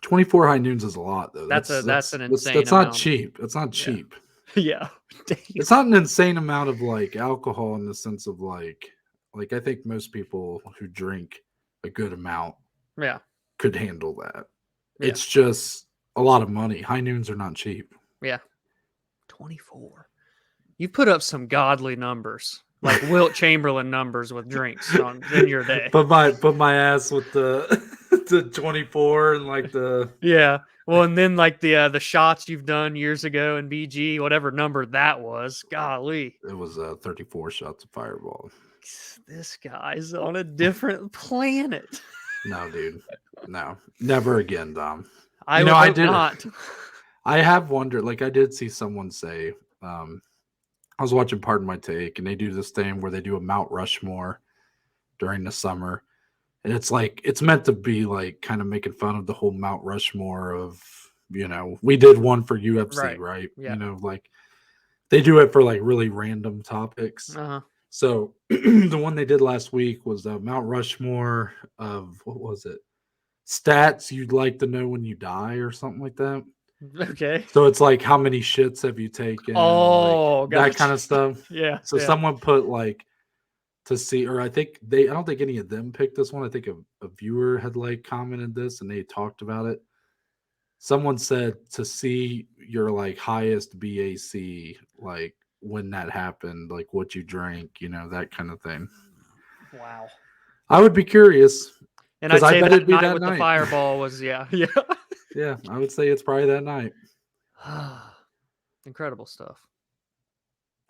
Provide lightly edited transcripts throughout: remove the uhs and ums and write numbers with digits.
24 high noons is a lot, though. That's an insane That's amount. not cheap. It's not cheap. Yeah. It's not an insane amount of like alcohol in the sense of like I think most people who drink a good amount could handle that. Yeah. It's just a lot of money. High noons are not cheap. Yeah. 24. You put up some godly numbers, like Wilt Chamberlain numbers with drinks in your day. Put my ass with the the 24 and like the Well, and then like the shots you've done years ago in BG, whatever number that was. Golly, it was 34 shots of Fireball. This guy's on a different planet. No, dude, no, never again, Dom. I did not. I have wondered. Like I did see someone say. I was watching Pardon My Take, and they do this thing where they do a Mount Rushmore during the summer. And it's like, it's meant to be like kind of making fun of the whole Mount Rushmore of, we did one for UFC, right? Yeah. Like they do it for like really random topics. Uh-huh. So the one they did last week was Mount Rushmore of, what was it? Stats you'd like to know when you die or something like that. Okay. So it's like, how many shits have you taken? Oh, like, that kind of stuff. Yeah. So someone put like to see, or I don't think any of them picked this one. I think a viewer had like commented this and they talked about it. Someone said to see your like highest BAC, like when that happened, like what you drank, that kind of thing. Wow. I would be curious. And I'd say bet it'd be night that with night. the Fireball was, yeah. Yeah, I would say it's probably that night. Incredible stuff.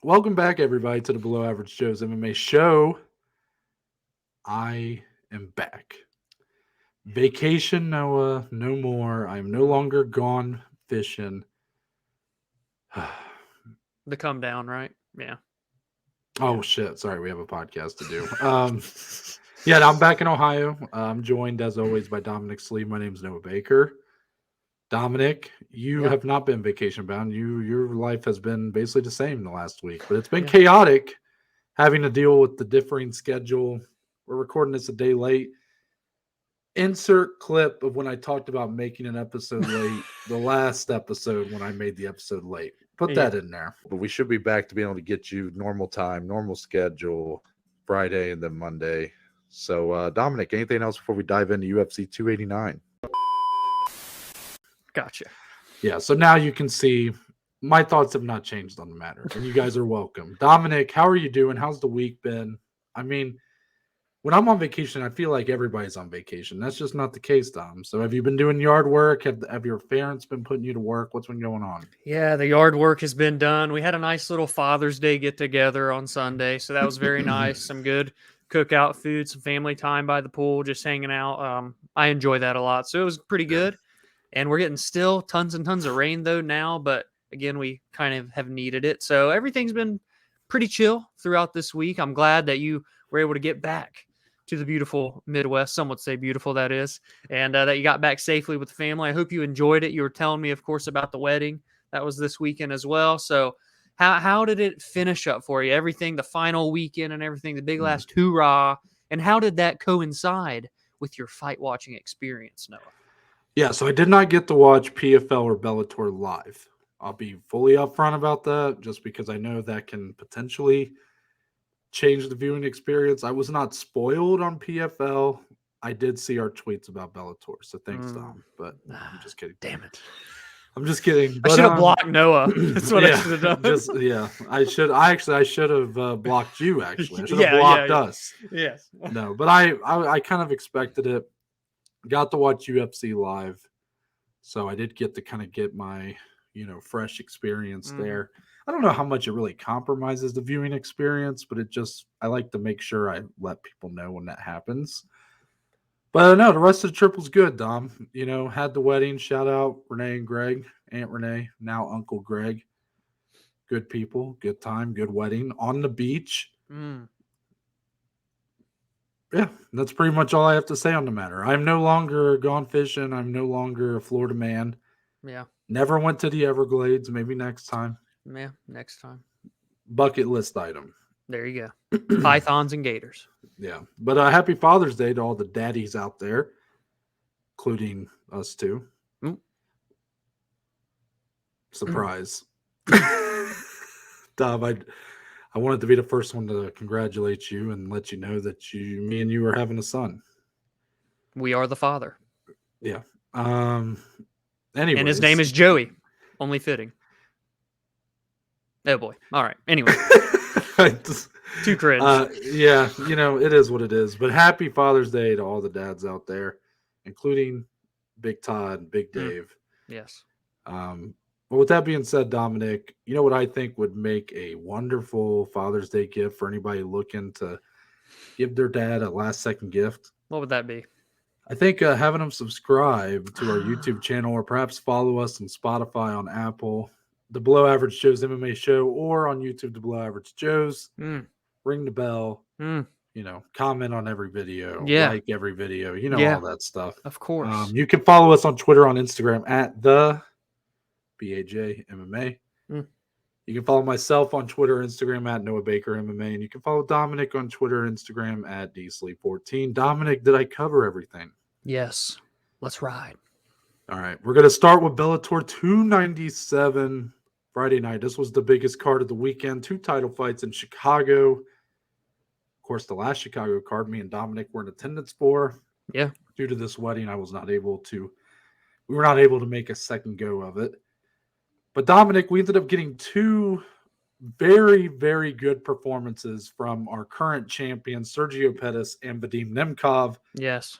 Welcome back, everybody, to the Below Average Joe's MMA show. I am back. Vacation, Noah, no more. I'm no longer gone fishing. The come down, right? Yeah. Oh, shit. Sorry, we have a podcast to do. Yeah, I'm back in Ohio. I'm joined, as always, by Dominic Slee. My name's Noah Baker. Dominic, you have not been vacation bound. Your life has been basically the same the last week, but it's been chaotic having to deal with the differing schedule. We're recording this a day late. Insert clip of when I talked about making an episode late, the last episode when I made the episode late. Put that in there. But we should be back to be able to get you normal time, normal schedule, Friday and then Monday. So, Dominic, anything else before we dive into UFC 289? Gotcha. Yeah, so now you can see my thoughts have not changed on the matter, and you guys are welcome. Dominic, how are you doing? How's the week been? I mean, when I'm on vacation, I feel like everybody's on vacation. That's just not the case, Dom. So have you been doing yard work? Have your parents been putting you to work? What's been going on? Yeah, the yard work has been done. We had a nice little Father's Day get-together on Sunday, so that was very nice. Some good cookout food, some family time by the pool, just hanging out. I enjoy that a lot, so it was pretty good. And we're getting still tons and tons of rain, though, now. But, again, we kind of have needed it. So everything's been pretty chill throughout this week. I'm glad that you were able to get back to the beautiful Midwest. Some would say beautiful, that is. And that you got back safely with the family. I hope you enjoyed it. You were telling me, of course, about the wedding. That was this weekend as well. So how did it finish up for you? Everything, the final weekend and everything, the big last hoorah. And how did that coincide with your fight watching experience, Noah? Yeah, so I did not get to watch PFL or Bellator live. I'll be fully upfront about that just because I know that can potentially change the viewing experience. I was not spoiled on PFL. I did see our tweets about Bellator, so thanks, Dom. But I'm just kidding. Damn it. I'm just kidding. I should have blocked Noah. That's what I should have done. I should have blocked you, actually. I should have blocked us. Yes. No, but I kind of expected it. Got to watch UFC live, so I did get to kind of get my, fresh experience there. I don't know how much it really compromises the viewing experience, but I like to make sure I let people know when that happens. But no, the rest of the trip was good, Dom. Had the wedding. Shout out Renee and Greg, Aunt Renee, now Uncle Greg. Good people, good time, good wedding on the beach. Yeah, that's pretty much all I have to say on the matter. I'm no longer gone fishing. I'm no longer a Florida man. Yeah. Never went to the Everglades. Maybe next time. Yeah, next time. Bucket list item. There you go. Pythons and gators. Yeah. But happy Father's Day to all the daddies out there, including us too. surprise. Dom, I wanted to be the first one to congratulate you and let you know that me and you are having a son. We are the father. Yeah. And his name is Joey. Only fitting. Oh boy. All right. Anyway. Too cringe. Yeah, it is what it is. But happy Father's Day to all the dads out there, including Big Todd, Big Dave. Yes. But with that being said, Dominic, you know what I think would make a wonderful Father's Day gift for anybody looking to give their dad a last second gift? What would that be? I think having them subscribe to our YouTube channel or perhaps follow us on Spotify, on Apple, the Below Average Joe's MMA show, or on YouTube, the Below Average Joe's. Ring the bell, comment on every video, like every video, all that stuff. Of course. You can follow us on Twitter, on Instagram at the BAJ MMA. You can follow myself on Twitter, Instagram at Noah Baker MMA, and you can follow Dominic on Twitter, Instagram at DSleep14. Dominic, did I cover everything? Yes. Let's ride. All right. We're going to start with Bellator 297 Friday night. This was the biggest card of the weekend. 2 title fights in Chicago. Of course, the last Chicago card, me and Dominic were in attendance for. Yeah. Due to this wedding, we were not able to make a second go of it. But Dominic, we ended up getting 2 very, very good performances from our current champions, Sergio Pettis and Vadim Nemkov. Yes.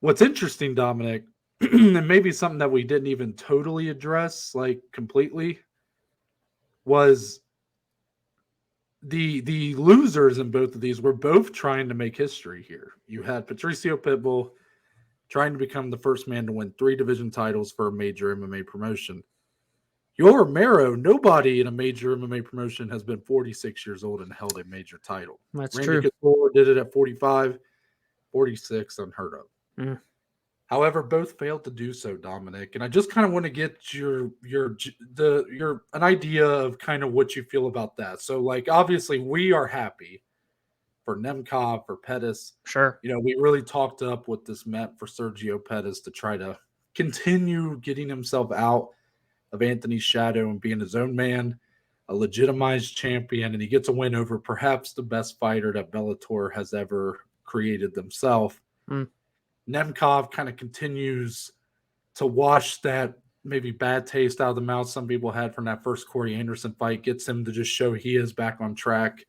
What's interesting, Dominic, and maybe something that we didn't even totally address, completely, was the losers in both of these were both trying to make history here. You had Patricio Pitbull trying to become the first man to win 3 division titles for a major MMA promotion. Yoel Romero, nobody in a major MMA promotion has been 46 years old and held a major title. That's Randy true. Couture did it at 45, 46, unheard of. However, both failed to do so, Dominic. And I just kind of want to get your an idea of kind of what you feel about that. So, obviously, we are happy for Nemkov, for Pettis. Sure. We really talked up what this meant for Sergio Pettis to try to continue getting himself out of Anthony's shadow and being his own man, a legitimized champion, and he gets a win over perhaps the best fighter that Bellator has ever created themselves. Nemkov kind of continues to wash that maybe bad taste out of the mouth some people had from that first Corey Anderson fight, gets him to just show he is back on track.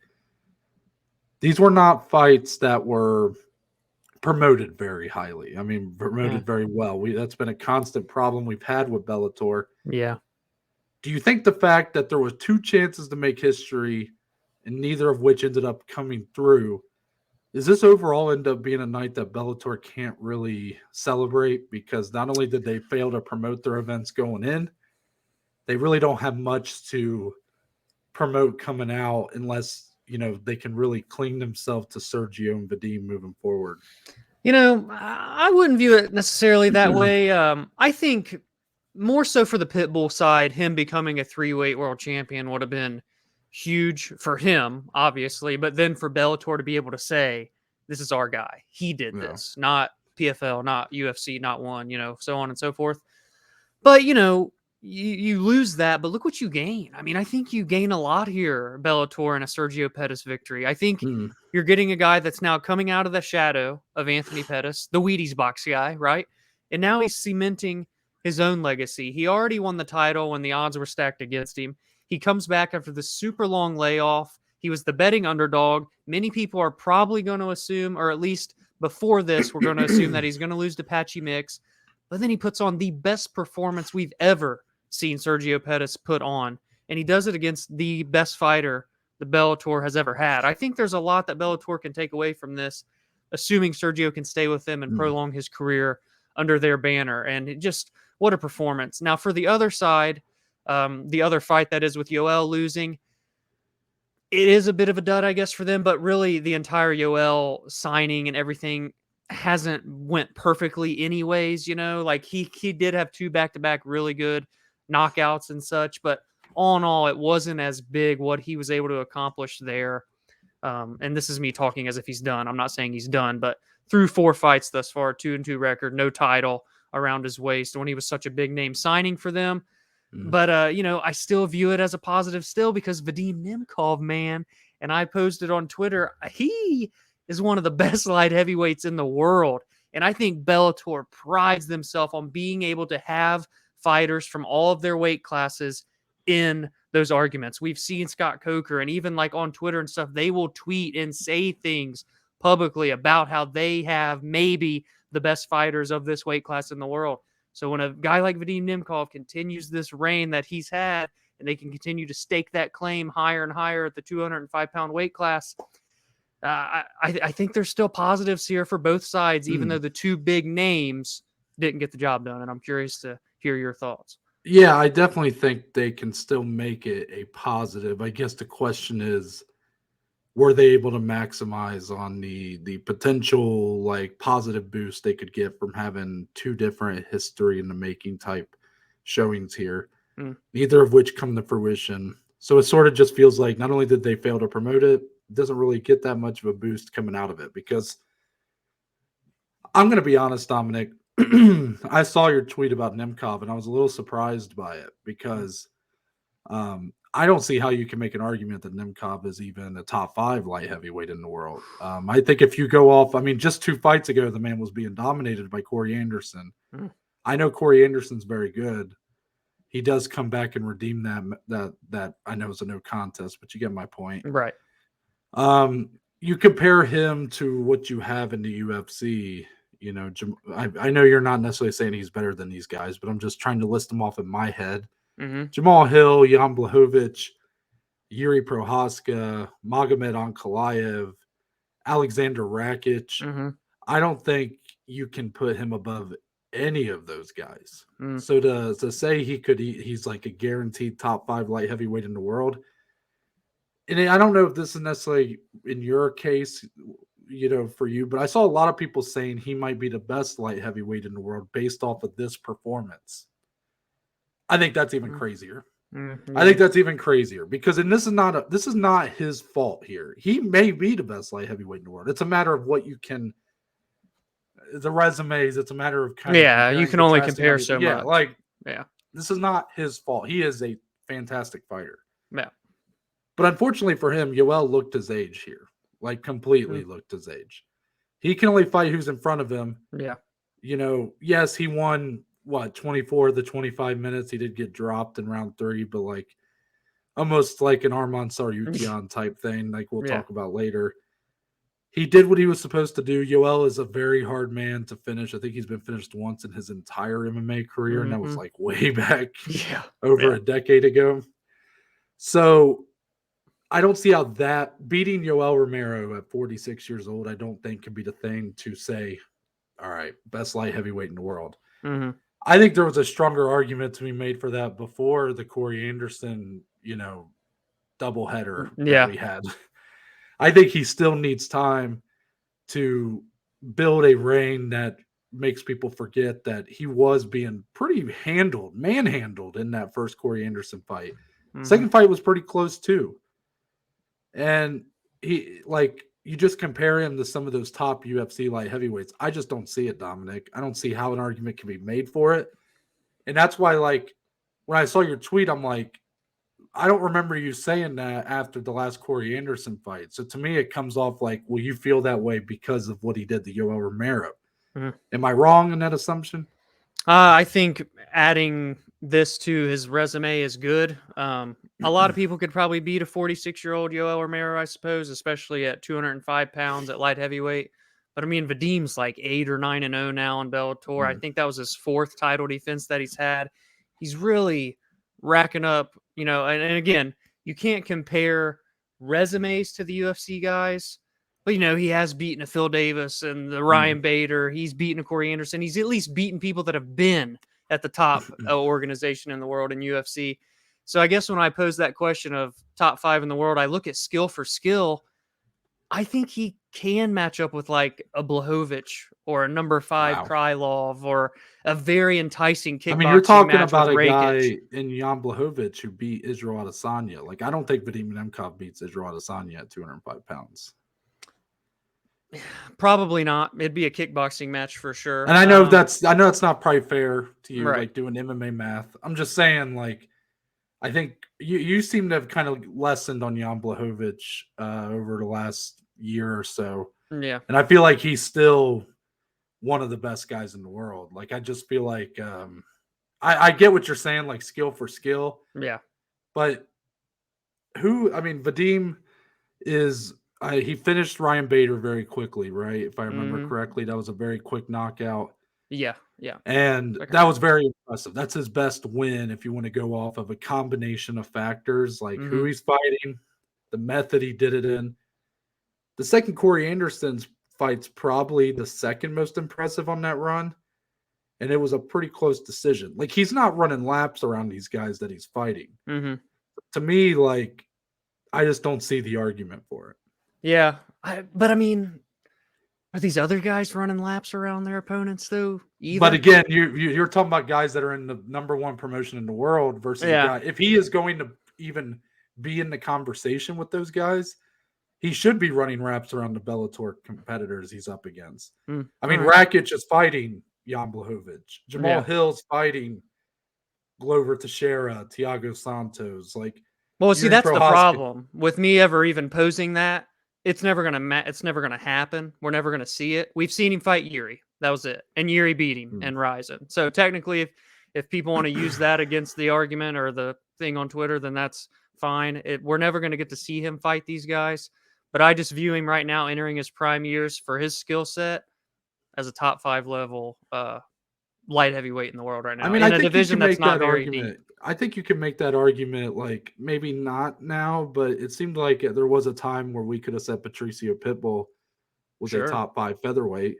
These were not fights that were promoted very highly. I mean, promoted very well. That's been a constant problem we've had with Bellator. Yeah. Do you think the fact that there was 2 chances to make history and neither of which ended up coming through, does this overall end up being a night that Bellator can't really celebrate? Because not only did they fail to promote their events going in, they really don't have much to promote coming out unless, they can really clean themselves to Sergio and Vadim moving forward. I wouldn't view it necessarily that way. I think more so for the Pitbull side, him becoming a 3-weight world champion would have been huge for him, obviously. But then for Bellator to be able to say, this is our guy. He did this, not PFL, not UFC, not one, so on and so forth. But, you lose that, but look what you gain. I mean, I think you gain a lot here, Bellator, in a Sergio Pettis victory. I think you're getting a guy that's now coming out of the shadow of Anthony Pettis, the Wheaties box guy, right? And now he's cementing his own legacy. He already won the title when the odds were stacked against him. He comes back after the super long layoff. He was the betting underdog. Many people are probably going to assume, or at least before this, we're going to assume that he's going to lose to Patchy Mix. But then he puts on the best performance we've ever seen Sergio Pettis put on. And he does it against the best fighter the Bellator has ever had. I think there's a lot that Bellator can take away from this, assuming Sergio can stay with them and prolong his career under their banner. And what a performance. Now, for the other side, the other fight that is with Yoel losing, it is a bit of a dud, I guess, for them. But really, the entire Yoel signing and everything hasn't went perfectly anyways. He did have 2 back-to-back really good knockouts and such, but all in all, it wasn't as big what he was able to accomplish there. And this is me talking as if he's done. I'm not saying he's done, but through 4 fights thus far, 2-2 record, no title around his waist when he was such a big name signing for them. But I still view it as a positive still because Vadim Nemkov, man, and I posted on Twitter, he is one of the best light heavyweights in the world. And I think Bellator prides themselves on being able to have fighters from all of their weight classes in those arguments. We've seen Scott Coker, and even like on Twitter and stuff, they will tweet and say things publicly about how they have maybe the best fighters of this weight class in the world. So when a guy like Vadim Nemkov continues this reign that he's had, and they can continue to stake that claim higher and higher at the 205-pound weight class, I think there's still positives here for both sides, even though the two big names didn't get the job done. And I'm curious to hear your thoughts. Yeah, I definitely think they can still make it a positive. I guess the question is, were they able to maximize on the potential like positive boost they could get from having two different history in the making type showings here, neither of which come to fruition. So it sort of just feels like not only did they fail to promote it, it doesn't really get that much of a boost coming out of it. Because I'm going to be honest, Dominic, I saw your tweet about Nemkov and I was a little surprised by it because I don't see how you can make an argument that Nemkov is even a top 5 light heavyweight in the world. I think if you go off, I mean, just 2 fights ago, the man was being dominated by Corey Anderson. I know Corey Anderson's very good. He does come back and redeem that I know is a no contest, but you get my point. Right. You compare him to what you have in the UFC. You know, I know you're not necessarily saying he's better than these guys, but I'm just trying to list them off in my head. Jamal Hill, Jan Blachowicz, Yuri Prohaska, Magomed Ankalaev, Alexander Rakic. I don't think you can put him above any of those guys. So to say he's like a guaranteed top 5 light heavyweight in the world. And I don't know if this is necessarily in your case, for you, but I saw a lot of people saying he might be the best light heavyweight in the world based off of this performance. I think that's even crazier. I think that's even crazier because, and this is not his fault here. He may be the best light heavyweight in the world. It's a matter of what you can, the resumes. It's a matter of you can only compare so much. This is not his fault. He is a fantastic fighter. Yeah. But unfortunately for him, Yoel looked his age here, like completely looked his age. He can only fight who's in front of him. Yeah. Yes, he won 24 of the 25 minutes. He did get dropped in round 3, but like almost like an Arman Tsarukyan type thing, like we'll talk about later. He did what he was supposed to do. Yoel is a very hard man to finish. I think he's been finished once in his entire MMA career, and that was like way back over a decade ago. So I don't see how that beating Yoel Romero at 46 years old, I don't think can be the thing to say, all right, best light heavyweight in the world. I think there was a stronger argument to be made for that before the Corey Anderson, doubleheader that we had. I think he still needs time to build a reign that makes people forget that he was being pretty manhandled in that first Corey Anderson fight. Second fight was pretty close too. And you just compare him to some of those top UFC light heavyweights. I just don't see it, Dominic. I don't see how an argument can be made for it. And that's why, when I saw your tweet, I'm like, I don't remember you saying that after the last Corey Anderson fight. So to me, it comes off like, well, you feel that way because of what he did to Yoel Romero. Am I wrong in that assumption? I think adding this to his resume is good. A lot of people could probably beat a 46-year-old Yoel Romero, I suppose, especially at 205 pounds at light heavyweight. But I mean, Vadim's like 8 or 9-0 now in Bellator. I think that was his 4th title defense that he's had. He's really racking up, and again, you can't compare resumes to the UFC guys. But, he has beaten a Phil Davis and the Ryan Bader. He's beaten a Corey Anderson. He's at least beaten people that have been at the top organization in the world in UFC. So I guess when I pose that question of top 5 in the world, I look at skill for skill. I think he can match up with like a Blachowicz or a number 5 Krylov or a very enticing kickboxing. I mean, you're talking match about with a Rakic. guy in Jan Blachowicz who beat Israel Adesanya. Like, I don't think Vadim Nemkov beats Israel Adesanya at 205 pounds. Probably not. It'd be a kickboxing match for sure. And I know that's not probably fair to you, Right. like doing MMA math. I'm just saying, like, I think you seem to have kind of lessened on Jan Blachowicz over the last year or so. Yeah. And I feel like he's still one of the best guys in the world. Like, I just feel like I get what you're saying, like skill for skill. Yeah. But Vadim is he finished Ryan Bader very quickly, right? If I remember correctly, that was a very quick knockout. Yeah. Yeah. And that was very impressive. That's his best win if you want to go off of a combination of factors, like who he's fighting, the method he did it in. The second Corey Anderson's fight's probably the second most impressive on that run. And it was a pretty close decision. Like, he's not running laps around these guys that he's fighting. To me, like, I just don't see the argument for it. Yeah. But I mean, are these other guys running laps around their opponents though? Either? But again, you're talking about guys that are in the number one promotion in the world versus a guy. If he is going to even be in the conversation with those guys, he should be running laps around the Bellator competitors he's up against. I mean, Rakic is fighting Jan Blachowicz. Jamal Hill's fighting Glover Teixeira, Thiago Santos. Like, well, see, that's the problem with me ever even posing that. It's never gonna happen. We're never gonna see it. We've seen him fight Yuri. That was it, and Yuri beat him and Ryzen. So technically, if people want to use that against the argument or the thing on Twitter, then that's fine. We're never gonna get to see him fight these guys. But I just view him right now entering his prime years for his skill set as a top 5 level light heavyweight in the world right now. I mean, in I a think division you can that's make not that very argument. deep. I think you can make that argument, like, maybe not now, but it seemed like there was a time where we could have said Patricio Pitbull was a top 5 featherweight.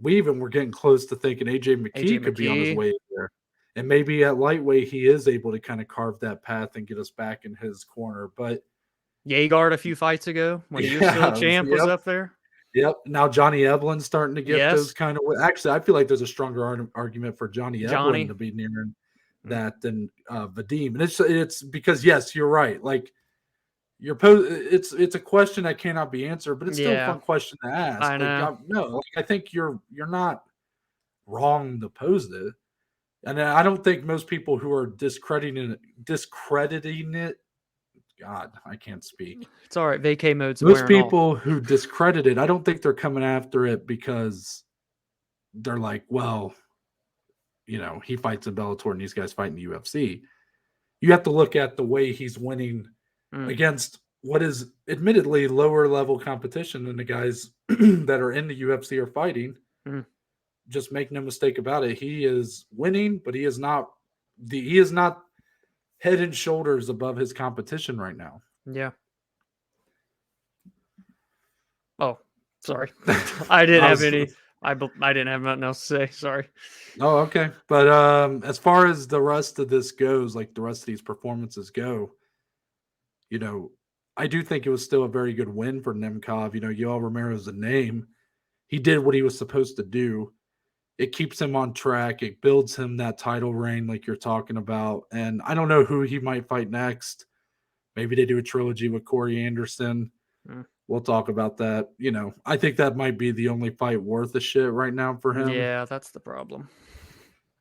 We even were getting close to thinking AJ McKee could be on his way there. And maybe at lightweight, he is able to kind of carve that path and get us back in his corner. But Yagard a few fights ago when he was still a champ was up there. Yep. Now Johnny Eblin's starting to get those kind of. Actually, I feel like there's a stronger argument for Johnny Eblin to be nearing that than Vadim, and it's because you're right. Like, it's a question that cannot be answered, but it's still a fun question to ask. I know. Like, I think you're not wrong to pose it, and I don't think most people who are discrediting it. God, I can't speak. It's all right. Vacay mode's most people who discredit it, I don't think they're coming after it because they're like, well, he fights in Bellator and these guys fight in the UFC. You have to look at the way he's winning against what is admittedly lower level competition than the guys that are in the UFC are fighting. Just make no mistake about it. He is winning, but he is not head and shoulders above his competition right now. Yeah. Oh, sorry. I didn't have any. I didn't have nothing else to say. Sorry. Oh, okay. But as far as the rest of this goes, like the rest of these performances go, I do think it was still a very good win for Nemkov. Yoel Romero is a name. He did what he was supposed to do. It keeps him on track. It builds him that title reign like you're talking about. And I don't know who he might fight next. Maybe they do a trilogy with Corey Anderson. We'll talk about that. I think that might be the only fight worth a shit right now for him. Yeah, that's the problem.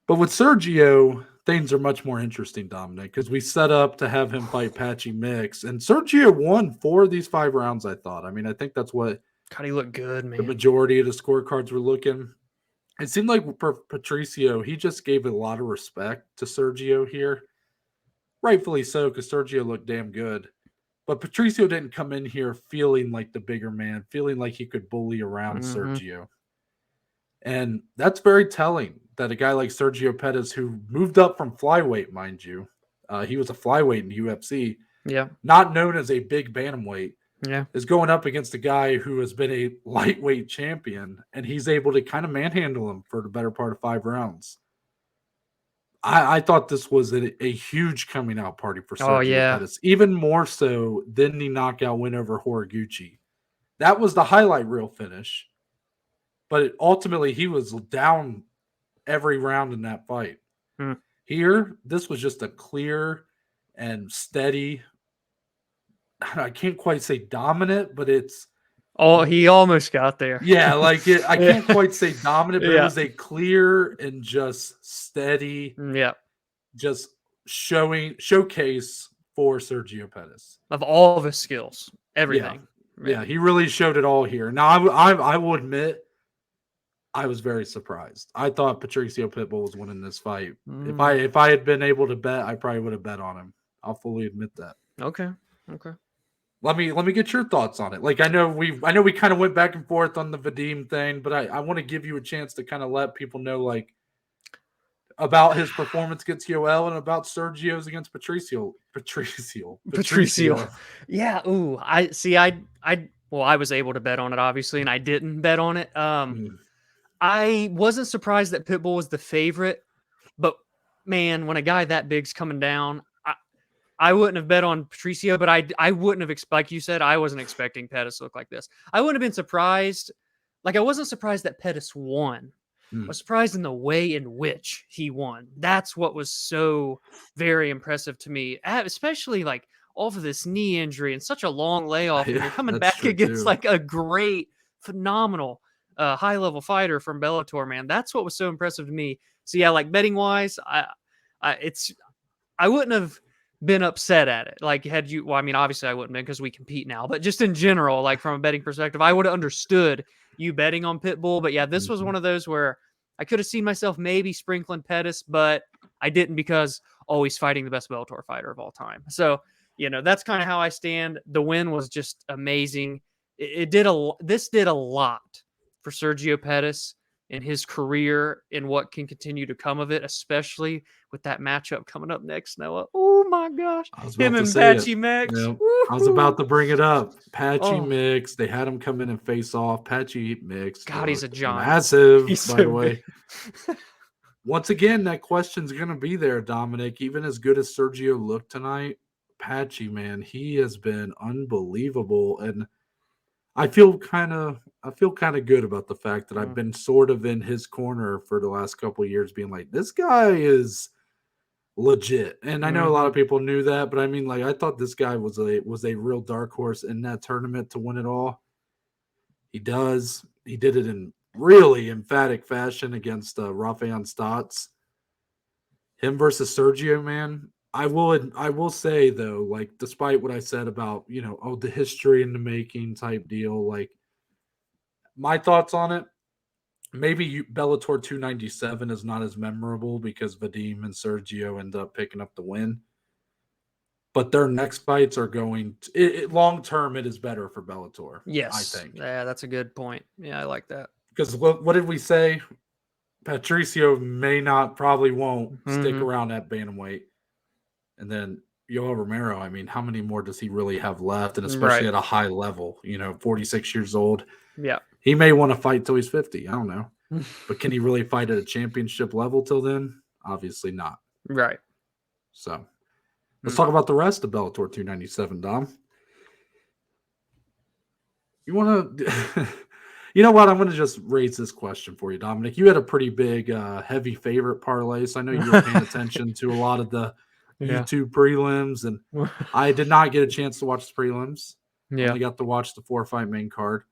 But with Sergio, things are much more interesting, Dominic, because we set up to have him fight Patchy Mix. And Sergio won 4 of these 5 rounds, I thought. I mean, I think that's what God, he looked good, man. The majority of the scorecards were looking. It seemed like for Patricio, he just gave a lot of respect to Sergio here. Rightfully so, because Sergio looked damn good. But Patricio didn't come in here feeling like the bigger man, feeling like he could bully around Sergio. And that's very telling that a guy like Sergio Pettis, who moved up from flyweight, mind you, he was a flyweight in the UFC, not known as a big bantamweight, is going up against a guy who has been a lightweight champion, and he's able to kind of manhandle him for the better part of 5 rounds. I thought this was a huge coming out party for Sergio Pettis, even more so than the knockout win over Horiguchi. That was the highlight reel finish, but ultimately he was down every round in that fight. Here, this was just a clear and steady, I can't quite say dominant, but it's Oh, he almost got there. Yeah, like I can't quite say dominant, but it Yeah. was a clear and just steady, Yeah. just showcase for Sergio Pettis. Of all of his skills, everything. Yeah, he really showed it all here. Now, I will admit, I was very surprised. I thought Patricio Pitbull was winning this fight. If I had been able to bet, I probably would have bet on him. I'll fully admit that. Okay. Let me get your thoughts on it. Like I know we kind of went back and forth on the Vadim thing, but I want to give you a chance to kind of let people know like about his performance against Yoel and about Sergio's against Patricio. Yeah. Ooh, I was able to bet on it, obviously, and I didn't bet on it. I wasn't surprised that Pitbull was the favorite, but man, when a guy that big's coming down, I wouldn't have bet on Patricio, but I wouldn't have like you said, I wasn't expecting Pettis to look like this. I wouldn't have been surprised. Like I wasn't surprised that Pettis won. I was surprised in the way in which he won. That's what was so very impressive to me, especially like off of this knee injury and such a long layoff. And you're coming back against like a great, phenomenal, high-level fighter from Bellator, man. That's what was so impressive to me. So yeah, like betting wise, I wouldn't have been upset at it. Like had you, well, I mean, obviously I wouldn't have because we compete now, but just in general, like from a betting perspective, I would have understood you betting on Pitbull. But yeah, this was one of those where I could have seen myself maybe sprinkling Pettis, but I didn't because he's fighting the best Bellator fighter of all time. So, that's kind of how I stand. The win was just amazing. This did a lot for Sergio Pettis in his career and what can continue to come of it, especially with that matchup coming up next, Noah. Oh my gosh. Him and Patchy Mix. Yep. I was about to bring it up. Patchy Mix. They had him come in and face off. Patchy Mix. God, he's a giant. Massive, by the way. Once again, that question's going to be there, Dominic. Even as good as Sergio looked tonight, Patchy, man, he has been unbelievable. And I feel kind of good about the fact that I've been sort of in his corner for the last couple of years, being like, this guy is legit. And I know a lot of people knew that, but I mean, like, I thought this guy was a real dark horse in that tournament to win it all. He did it in really emphatic fashion against Rafael Stotts. Him versus Sergio, man. I will say though, like, despite what I said about, the history in the making type deal, like, my thoughts on it, maybe Bellator 297 is not as memorable because Vadim and Sergio end up picking up the win. But their next fights are going long term. It is better for Bellator. Yes, I think. Yeah, that's a good point. Yeah, I like that. Because what did we say? Patricio probably won't stick around at bantamweight. And then Yoel Romero, I mean, how many more does he really have left? And especially at a high level, 46 years old. Yeah. He may want to fight till he's 50. I don't know. But can he really fight at a championship level till then? Obviously not. Right. So let's talk about the rest of Bellator 297, Dom. You want to... You know what? I'm going to just raise this question for you, Dominic. You had a pretty big, heavy favorite parlay, so I know you were paying attention to a lot of the YouTube prelims, and I did not get a chance to watch the prelims. I only got to watch the 4-fight main card.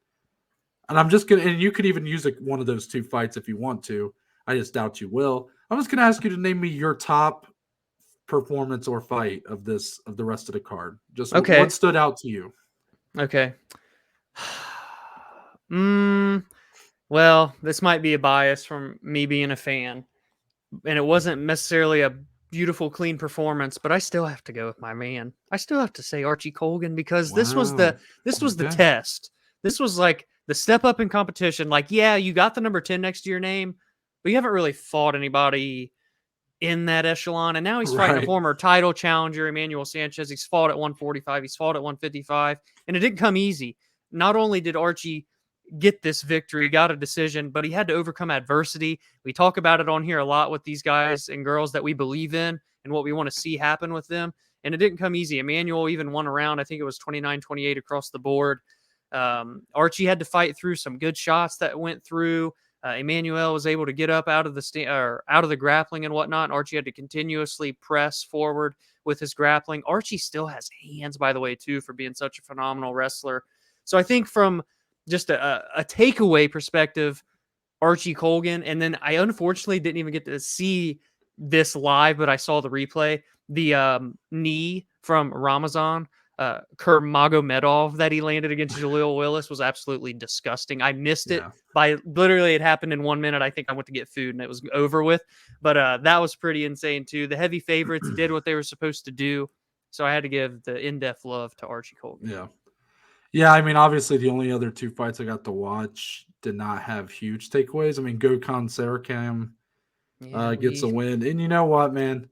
And I'm just going to – and you could even use one of those 2 fights if you want to. I just doubt you will. I'm just going to ask you to name me your top performance or fight of the rest of the card. Just what stood out to you? Okay. Well, this might be a bias from me being a fan, and it wasn't necessarily a beautiful, clean performance, but I still have to go with my man. I still have to say Archie Colgan because this was the test. This was like the step up in competition. Like, yeah, you got the number 10 next to your name, but you haven't really fought anybody in that echelon. And now he's fighting a former title challenger, Emmanuel Sanchez. He's fought at 145. He's fought at 155, and it didn't come easy. Not only did Archie get this victory, got a decision, but he had to overcome adversity. We talk about it on here a lot with these guys and girls that we believe in and what we want to see happen with them. And it didn't come easy. Emmanuel even won a round. I think it was 29-28 across the board. Archie had to fight through some good shots that went through. Emmanuel was able to get up out of the grappling and whatnot. Archie had to continuously press forward with his grappling. Archie still has hands, by the way, too, for being such a phenomenal wrestler. So I think from just a takeaway perspective, Archie Colgan. And then I unfortunately didn't even get to see this live, but I saw the replay. The knee from Ramazan Kurmagomedov that he landed against Jaleel Willis was absolutely disgusting. I missed it by literally, it happened in 1 minute. I think I went to get food and it was over with, but that was pretty insane too. The heavy favorites did what they were supposed to do. So I had to give the in-depth love to Archie Colgan. Yeah. Yeah, I mean, obviously the only other 2 fights I got to watch did not have huge takeaways. I mean, Gokhan Tsarukyan gets a win. And you know what, man?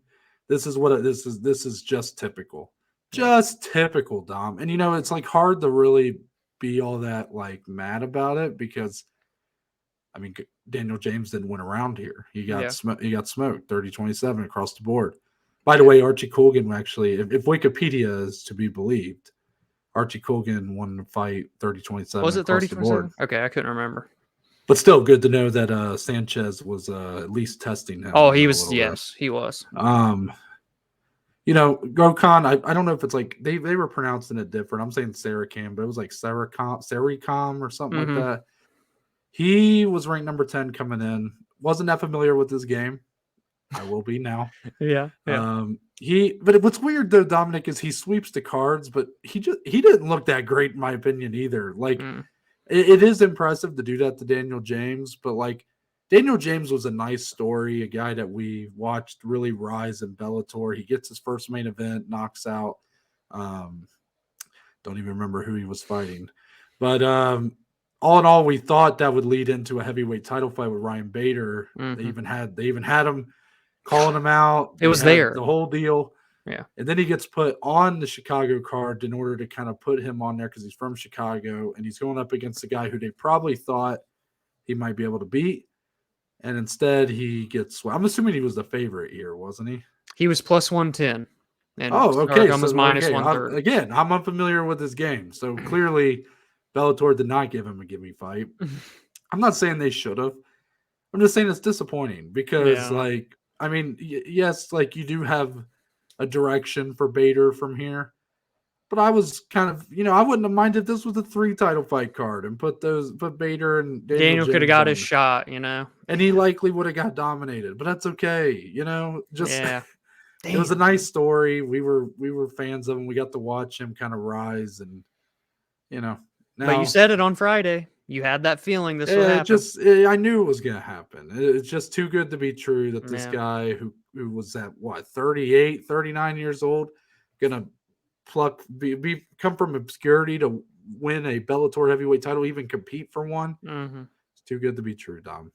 This is just typical. Just typical, Dom. And it's like hard to really be all that like mad about it because I mean, Daniel James didn't win around here. He got smoked 30-27 across the board. By the way, Archie Colgan actually, if Wikipedia is to be believed, Archie Colgan won the fight 30-27. Was it 30-27? Okay, I couldn't remember. But still good to know that Sanchez was at least testing him. Oh, he was. Yes, he was. Gokhan, I don't know if it's like they were pronouncing it different. I'm saying Saracam, but it was like Saricom or something like that. He was ranked number 10 coming in. Wasn't that familiar with this game. I will be now. Yeah. But what's weird though, Dominic, is he sweeps the cards, but he didn't look that great in my opinion either. Like it is impressive to do that to Daniel James, but like Daniel James was a nice story, a guy that we watched really rise in Bellator. He gets his first main event, knocks out. Don't even remember who he was fighting, but all in all, we thought that would lead into a heavyweight title fight with Ryan Bader. They even had him calling him out. It was there, the whole deal. Yeah, and then he gets put on the Chicago card in order to kind of put him on there because he's from Chicago and he's going up against a guy who they probably thought he might be able to beat. And instead, he gets. I'm assuming he was the favorite here, wasn't he? He was plus 110. And okay. So was minus 130. Again, I'm unfamiliar with this game, so clearly, Bellator did not give him a gimme fight. I'm not saying they should have. I'm just saying it's disappointing because, like, I mean, yes, like you do have a direction for Bader from here. But I was kind of, I wouldn't have minded if this was a 3 title fight card and put Bader and Daniel could have got his shot, and he likely would have got dominated. But that's okay, It was a nice story. We were fans of him. We got to watch him kind of rise, and Now, but you said it on Friday. You had that feeling this would happen. I knew it was going to happen. It's just too good to be true that this guy who was at 38, 39 years old, gonna come from obscurity to win a Bellator heavyweight title, even compete for one. It's too good to be true, Dom.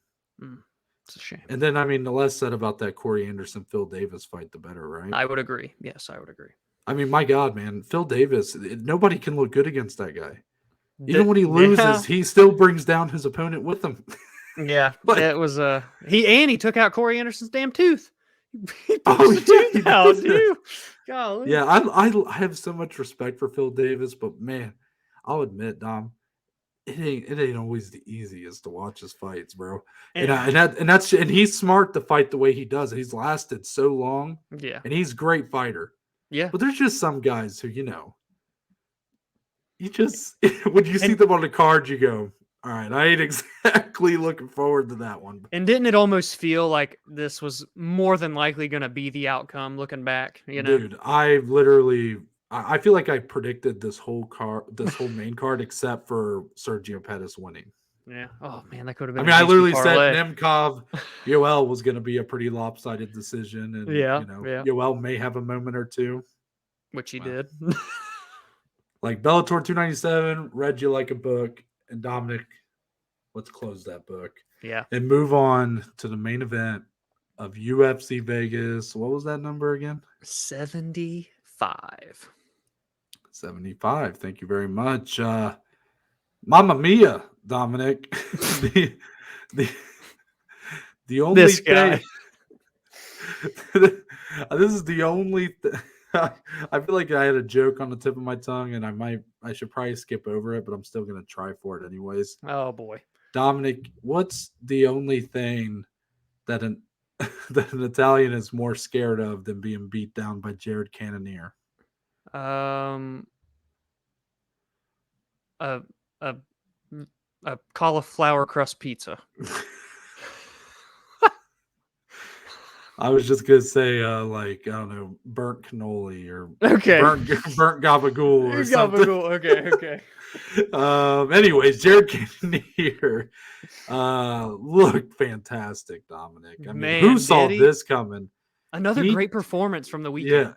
It's a shame. And then, I mean, the less said about that Corey Anderson, Phil Davis fight, the better, right? I would agree. Yes, I would agree. I mean, my God, man, Phil Davis, nobody can look good against that guy. Even when he loses, he still brings down his opponent with him. Yeah, it was he took out Corey Anderson's damn tooth. He tooth out, dude. Golly. Yeah, I have so much respect for Phil Davis, but man, I'll admit, Dom, it ain't always the easiest to watch his fights, bro. And he's smart to fight the way he does. He's lasted so long. Yeah, and he's a great fighter. Yeah, but there's just some guys who you just when you see them on the card, you go, all right, I ain't exactly looking forward to that one. And didn't it almost feel like this was more than likely going to be the outcome looking back? Dude, I feel like I predicted this whole main card except for Sergio Pettis winning. Yeah. Oh man, that could have been. I mean, I literally said Nemkov, Yoel was going to be a pretty lopsided decision, and Yoel may have a moment or two, which he did. Like Bellator 297, read you like a book. And Dominic, let's close that book. Yeah. And move on to the main event of UFC Vegas. What was that number again? 75. 75. Thank you very much. Mamma mia, Dominic. the only this guy. Thing, this is the only I feel like I had a joke on the tip of my tongue, and I should probably skip over it, but I'm still going to try for it anyways. Oh boy, Dominic, what's the only thing that an Italian is more scared of than being beat down by Jared Cannonier? A A cauliflower crust pizza. I was just gonna say, like, I don't know, burnt cannoli or Okay. burnt gabagool or something. Okay. Anyways, Jared Cannonier looked fantastic, Dominic. I mean, who Man, saw did he? this coming? Another He- great performance from the weekend.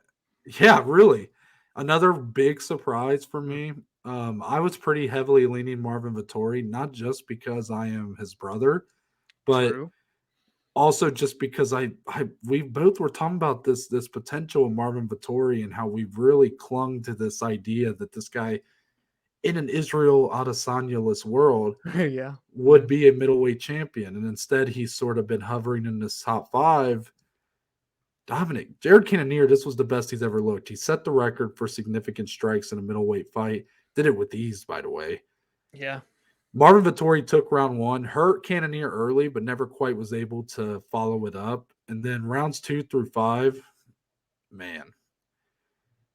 Yeah, really. Another big surprise for me. I was pretty heavily leaning Marvin Vettori, not just because I am his brother, but True. also just because we both were talking about this potential of Marvin Vettori and how we've really clung to this idea that this guy in an Israel Adesanya-less world Yeah. would be a middleweight champion, and instead he's sort of been hovering in this top 5. Dominic, Jared Cannonier, this was the best he's ever looked. He set the record for significant strikes in a middleweight fight. Did it with ease, by the way. Yeah. Marvin Vettori took round 1, hurt Cannonier early, but never quite was able to follow it up. And then rounds 2 through 5, man.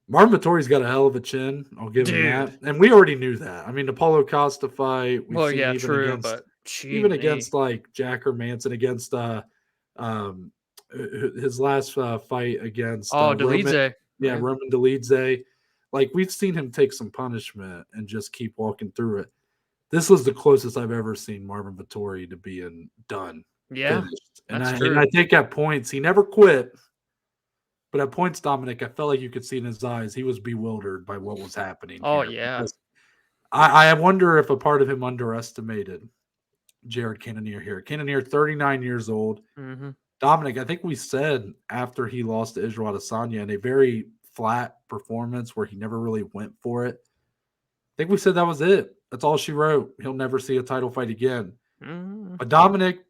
Marvin Vettori's got a hell of a chin. I'll give him that. And we already knew that. I mean, the Paulo Costa fight. Well, yeah, true, but even against like Jack Hermanson, against his last fight against Dolidze. Roman Dolidze. Like, we've seen him take some punishment and just keep walking through it. This was the closest I've ever seen Marvin Vettori to being done. Yeah, finished. that's true. And I think at points he never quit. But at points, Dominic, I felt like you could see in his eyes he was bewildered by what was happening. Oh, here. yeah. I wonder if a part of him underestimated Jared Cannonier here. Cannonier, 39 years old. Mm-hmm. Dominic, I think we said after he lost to Israel Adesanya in a very flat performance where he never really went for it, I think we said that was it. That's all she wrote. He'll never see a title fight again. Mm-hmm. But Dominic,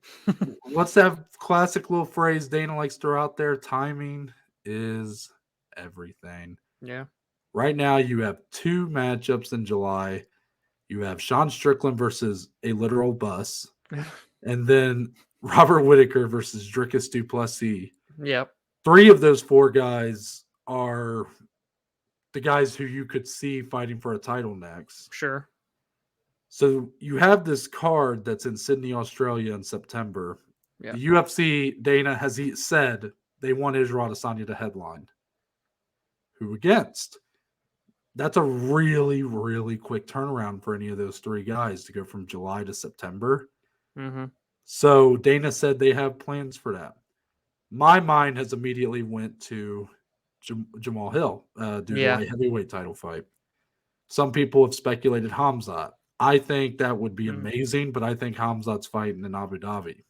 what's that classic little phrase Dana likes to throw out there? Timing is everything. Yeah. Right now, you have 2 matchups in July. You have Sean Strickland versus a literal bus, and then Robert Whittaker versus Dricus du Plessis. Yep. 3 of those 4 guys are the guys who you could see fighting for a title next. Sure. So you have this card that's in Sydney, Australia in September. Yeah. The UFC, Dana, has said they want Israel Adesanya to headline. Who against? That's a really, really quick turnaround for any of those 3 guys to go from July to September. Mm-hmm. So Dana said they have plans for that. My mind has immediately went to Jamal Hill due to a heavyweight title fight. Some people have speculated Hamzat. I think that would be amazing, but I think Hamzat's fighting in Abu Dhabi.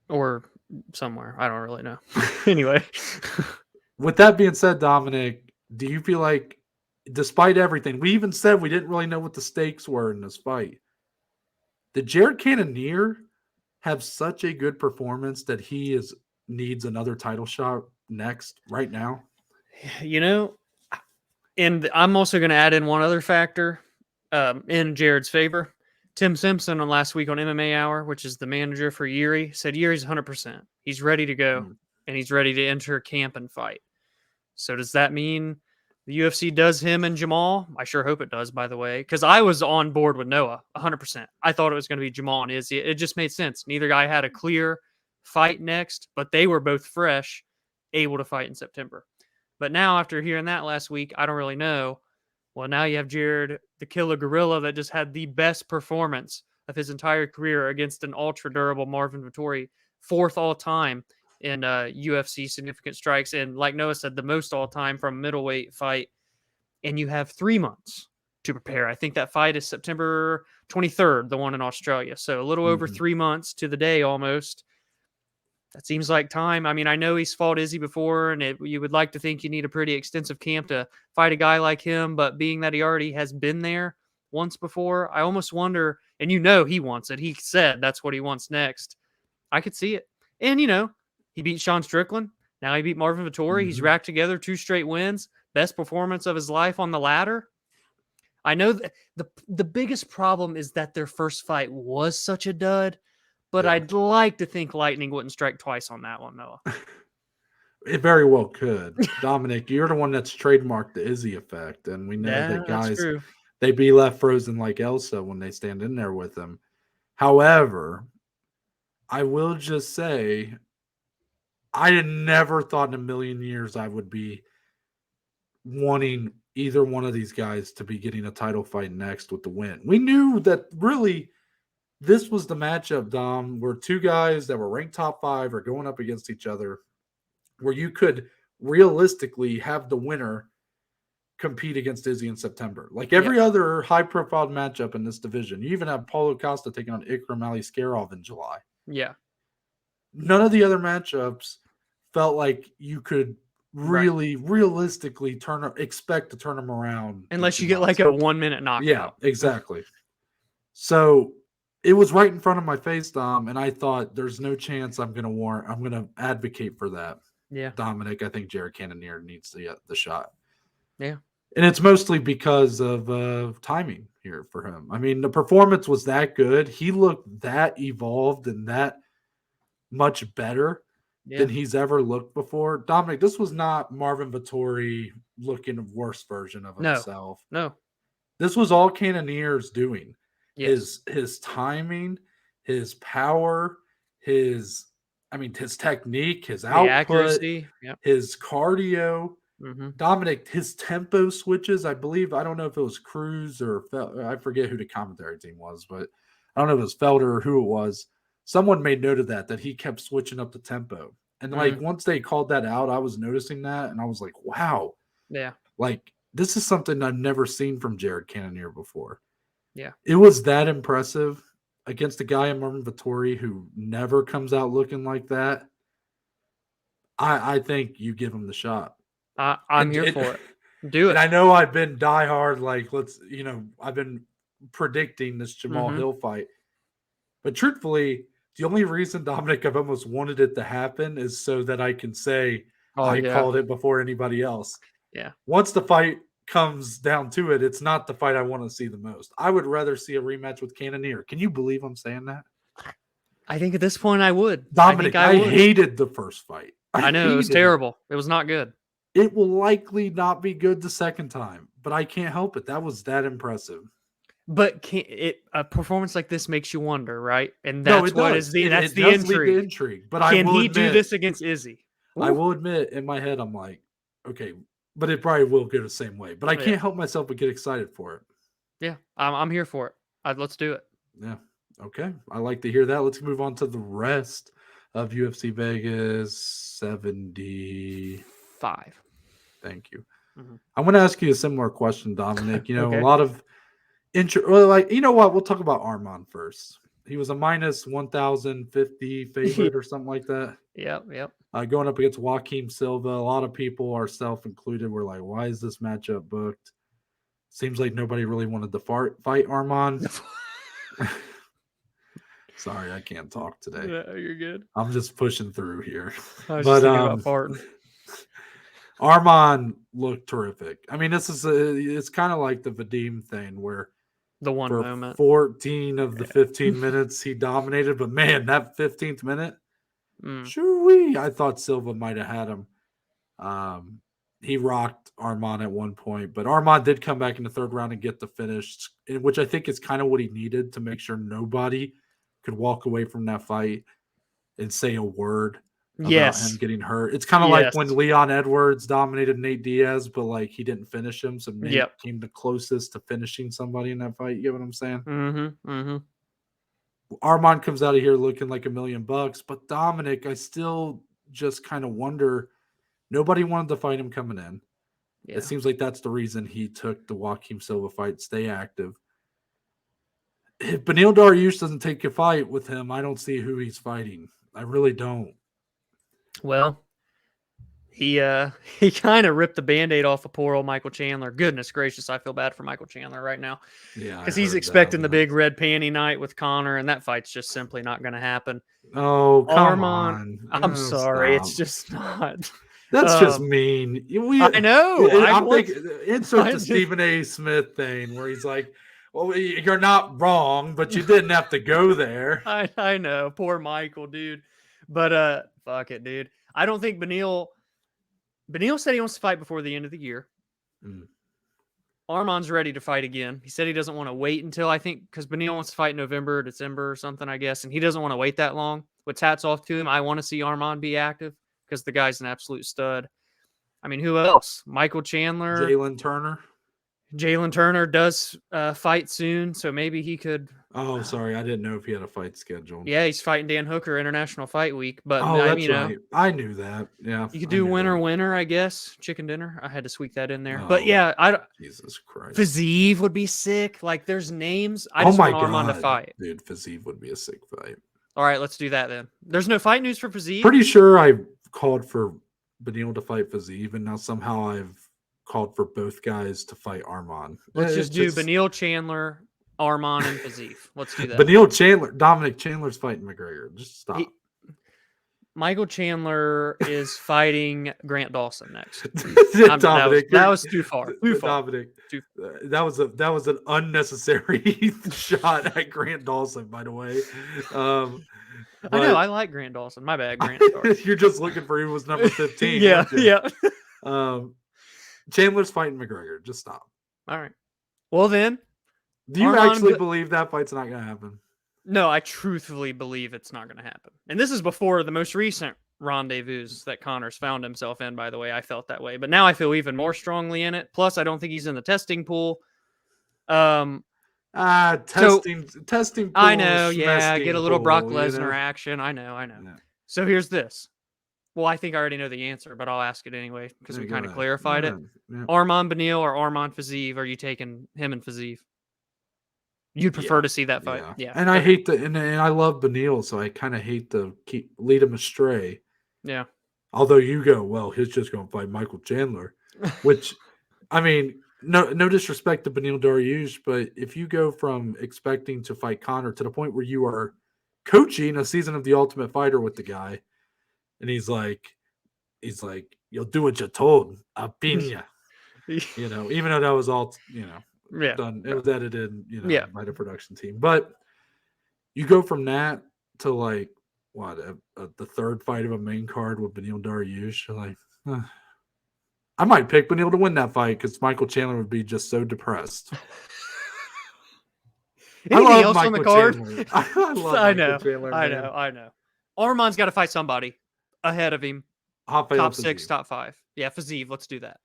Or somewhere. I don't really know. Anyway. With that being said, Dominic, do you feel like, despite everything, we even said we didn't really know what the stakes were in this fight. Did Jared Cannonier have such a good performance that he needs another title shot next, right now? You know, and I'm also going to add in one other factor in Jared's favor. Tim Simpson on last week on MMA Hour, which is the manager for Yuri, said Yuri's 100%. He's ready to go, and he's ready to enter camp and fight. So does that mean the UFC does him and Jamal? I sure hope it does, by the way, because I was on board with Noah 100%. I thought it was going to be Jamal and Izzy. It just made sense. Neither guy had a clear fight next, but they were both fresh, able to fight in September. But now, after hearing that last week, I don't really know. Well, now you have Jared, the killer gorilla, that just had the best performance of his entire career against an ultra-durable Marvin Vettori, 4th all-time in UFC significant strikes, and like Noah said, the most all-time from a middleweight fight. And you have 3 months to prepare. I think that fight is September 23rd, the one in Australia. So a little over 3 months to the day almost. That seems like time. I mean, I know he's fought Izzy before, and you would like to think you need a pretty extensive camp to fight a guy like him, but being that he already has been there once before, I almost wonder, and you know he wants it. He said that's what he wants next. I could see it. And, he beat Sean Strickland. Now he beat Marvin Vettori. He's racked together 2 straight wins. Best performance of his life on the ladder. I know that the biggest problem is that their first fight was such a dud. But I'd like to think lightning wouldn't strike twice on that one, Noah. It very well could. Dominic, you're the one that's trademarked the Izzy effect. And we know that guys, they be left frozen like Elsa when they stand in there with him. However, I will just say, I had never thought in a million years I would be wanting either one of these guys to be getting a title fight next with the win. We knew that really this was the matchup, Dom, where two guys that were ranked top 5 are going up against each other, where you could realistically have the winner compete against Izzy in September. Like every other high-profile matchup in this division. You even have Paulo Costa taking on Ikram Aliskerov in July. Yeah. None of the other matchups felt like you could really realistically expect to turn them around. Unless you get like a 1-minute knockout. Yeah, exactly. So it was right in front of my face, Dom, and I thought there's no chance I'm going to advocate for that. Yeah. Dominic, I think Jared Cannonier needs to get the shot. Yeah. And it's mostly because of timing here for him. I mean, the performance was that good. He looked that evolved and that much better than he's ever looked before. Dominic, this was not Marvin Vettori looking a worse version of himself. No. This was all Cannonier's doing. Yes. His timing, his power, his technique, his output, accuracy, his cardio. Mm-hmm. Dominic, his tempo switches, I don't know if it was Cruz or I forget who the commentary team was, but I don't know if it was Felder or who it was. Someone made note of that he kept switching up the tempo. And once they called that out, I was noticing that and I was like, wow. Yeah. Like this is something I've never seen from Jared Cannonier before. Yeah. It was that impressive against a guy in Marvin Vettori who never comes out looking like that. I think you give him the shot. I'm here for it. Do it. And I know I've been diehard, I've been predicting this Jamal Hill fight. But truthfully, the only reason, Dominic, I've almost wanted it to happen is so that I can say I called it before anybody else. Yeah. Once the fight comes down to it, it's not the fight I want to see the most. I would rather see a rematch with Cannonier. Can you believe I'm saying that? I think at this point I would. Dominic, I hated the first fight. I know. It was terrible. It was not good. It will likely not be good the second time, but I can't help it. That was that impressive. But a performance like this makes you wonder, right? And that's the intrigue. But can he do this against Izzy? Ooh. I will admit, in my head, I'm like, okay, but it probably will go the same way. But I can't help myself but get excited for it. Yeah, I'm here for it. Let's do it. Yeah. Okay. I like to hear that. Let's move on to the rest of UFC Vegas 75. Thank you. Mm-hmm. I want to ask you a similar question, Dominic. A lot of you know what? We'll talk about Arman first. He was a minus 1,050 favorite or something like that. Yep. Going up against Joaquim Silva. A lot of people, ourselves included, were like, why is this matchup booked? Seems like nobody really wanted to fight Arman. Sorry, I can't talk today. No, you're good. I'm just pushing through here. I was just thinking about farting. Arman looked terrific. I mean, it's kind of like the Vadim thing where the one moment 14 of the 15 minutes he dominated, but man, that 15th minute, I thought Silva might have had him. He rocked Arman at one point, but Arman did come back in the third round and get the finish, which I think is kind of what he needed to make sure nobody could walk away from that fight and say a word about him getting hurt. It's kind of like when Leon Edwards dominated Nate Diaz, but like he didn't finish him, so Nate came the closest to finishing somebody in that fight. You get what I'm saying? Arman comes out of here looking like $1 million, but Dominic, I still just kind of wonder. Nobody wanted to fight him coming in. It seems like that's the reason he took the Joaquim Silva fight. Stay active. If Beneil Dariush doesn't take a fight with him, I don't see who he's fighting. I really don't. Well, he kind of ripped the Band-Aid off of poor old Michael Chandler. Goodness gracious, I feel bad for Michael Chandler right now. Yeah, because he's expecting the big red panty night with Connor, and that fight's just simply not going to happen. Oh, come on! I'm sorry, it's just not. That's just mean. I know. I'm thinking insert the Stephen A. Smith thing where he's like, "Well, you're not wrong, but you didn't have to go there." I know, poor Michael, dude. But fuck it, dude. I don't think Beneil said he wants to fight before the end of the year. Arman's ready to fight again. He said he doesn't want to wait until, I think, because Beneil wants to fight in November or December or something, I guess, and he doesn't want to wait that long. Which hats off to him. I want to see Arman be active because the guy's an absolute stud. I mean, who else? Michael Chandler. Jalen Turner does fight soon, so maybe he could. Oh, sorry. I didn't know if he had a fight scheduled. Yeah, he's fighting Dan Hooker International Fight Week. But that's right. I knew that. Yeah. You could do winner, I guess. Chicken dinner. I had to squeak that in there. But yeah, Jesus Christ. Fiziev would be sick. Like, there's names. I just want Arman to fight. Dude, Fiziev would be a sick fight. All right, let's do that then. There's no fight news for Fiziev? Pretty sure I called for Beneil to fight Fiziev, and now somehow I've called for both guys to fight Arman. Let's just do Beneil, Chandler, Arman, and Fiziev. Let's do that. Beneil, Chandler, Dominic Chandler's fighting McGregor. Just stop. Michael Chandler is fighting Grant Dawson next. Dominic, that was too far. Dominic, that was an unnecessary shot at Grant Dawson, by the way. I know, I like Grant Dawson. My bad, Grant. You're just looking for who was number 15. yeah. Chandler's fighting McGregor. Just stop. All right. Well then, do you actually believe that fight's not going to happen? No, I truthfully believe it's not going to happen. And this is before the most recent rendezvous that Connor's found himself in, by the way. I felt that way. But now I feel even more strongly in it. Plus, I don't think he's in the testing pool. Testing pool. I know, yeah. Get a little Brock Lesnar action. I know. Yeah. So here's this. Well, I think I already know the answer, but I'll ask it anyway because we kind of clarified it. Yeah. Arman Beneil or Arman Fiziev? Are you taking him and Fiziev? You'd prefer to see that fight, yeah. And I hate and I love Beneil, so I kind of hate to lead him astray. Yeah. Although you go, well, he's just going to fight Michael Chandler, which, I mean, no disrespect to Beneil Dariush, but if you go from expecting to fight Connor to the point where you are coaching a season of The Ultimate Fighter with the guy, and he's like, you'll do what you're told, Alpina. Even though that was all, done. It was edited, by the production team. But you go from that to like the third fight of a main card with Beneil Dariush. Like, I might pick Beneil to win that fight because Michael Chandler would be just so depressed. Anything else on the card? I know. Arman's got to fight somebody ahead of him. Top 6, top 5. Yeah, Fiziev. Let's do that.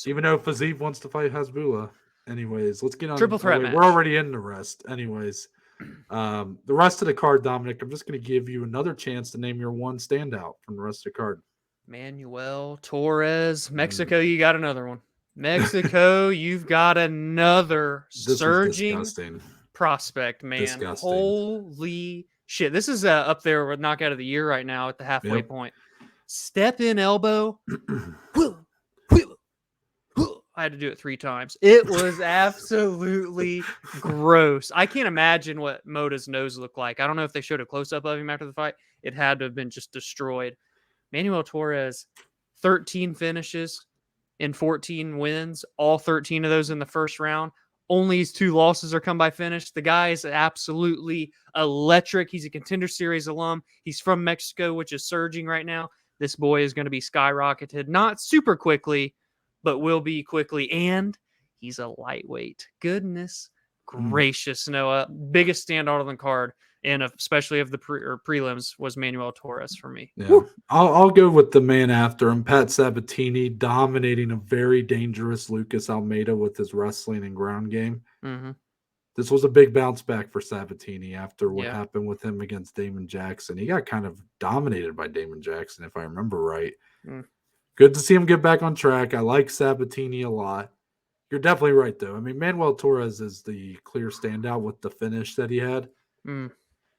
Even though Fiziev wants to fight Hasbulla. Anyways, let's get on. Triple threat match. We're already in the rest. Anyways, the rest of the card, Dominic, I'm just going to give you another chance to name your one standout from the rest of the card. Manuel, Torres, Mexico, you got another one. Mexico, you've got another surging prospect, man. Disgusting. Holy shit. This is up there with knockout of the year right now at the halfway point. Step in elbow. I had to do it 3 times. It was absolutely gross. I can't imagine what Motta's nose looked like. I don't know if they showed a close-up of him after the fight. It had to have been just destroyed. Manuel Torres, 13 finishes in 14 wins, all 13 of those in the first round. Only his 2 losses are come by finish. The guy is absolutely electric. He's a Contender Series alum. He's from Mexico, which is surging right now. This boy is going to be skyrocketed, not super quickly, but will be quickly. And he's a lightweight. Goodness gracious, Noah. Biggest standout on the card, and especially of the prelims, was Manuel Torres for me. Yeah, I'll go with the man after him, Pat Sabatini, dominating a very dangerous Lucas Almeida with his wrestling and ground game. Mm-hmm. This was a big bounce back for Sabatini after what happened with him against Damon Jackson. He got kind of dominated by Damon Jackson, if I remember right. Good to see him get back on track. I like Sabatini a lot. You're definitely right, though. I mean, Manuel Torres is the clear standout with the finish that he had.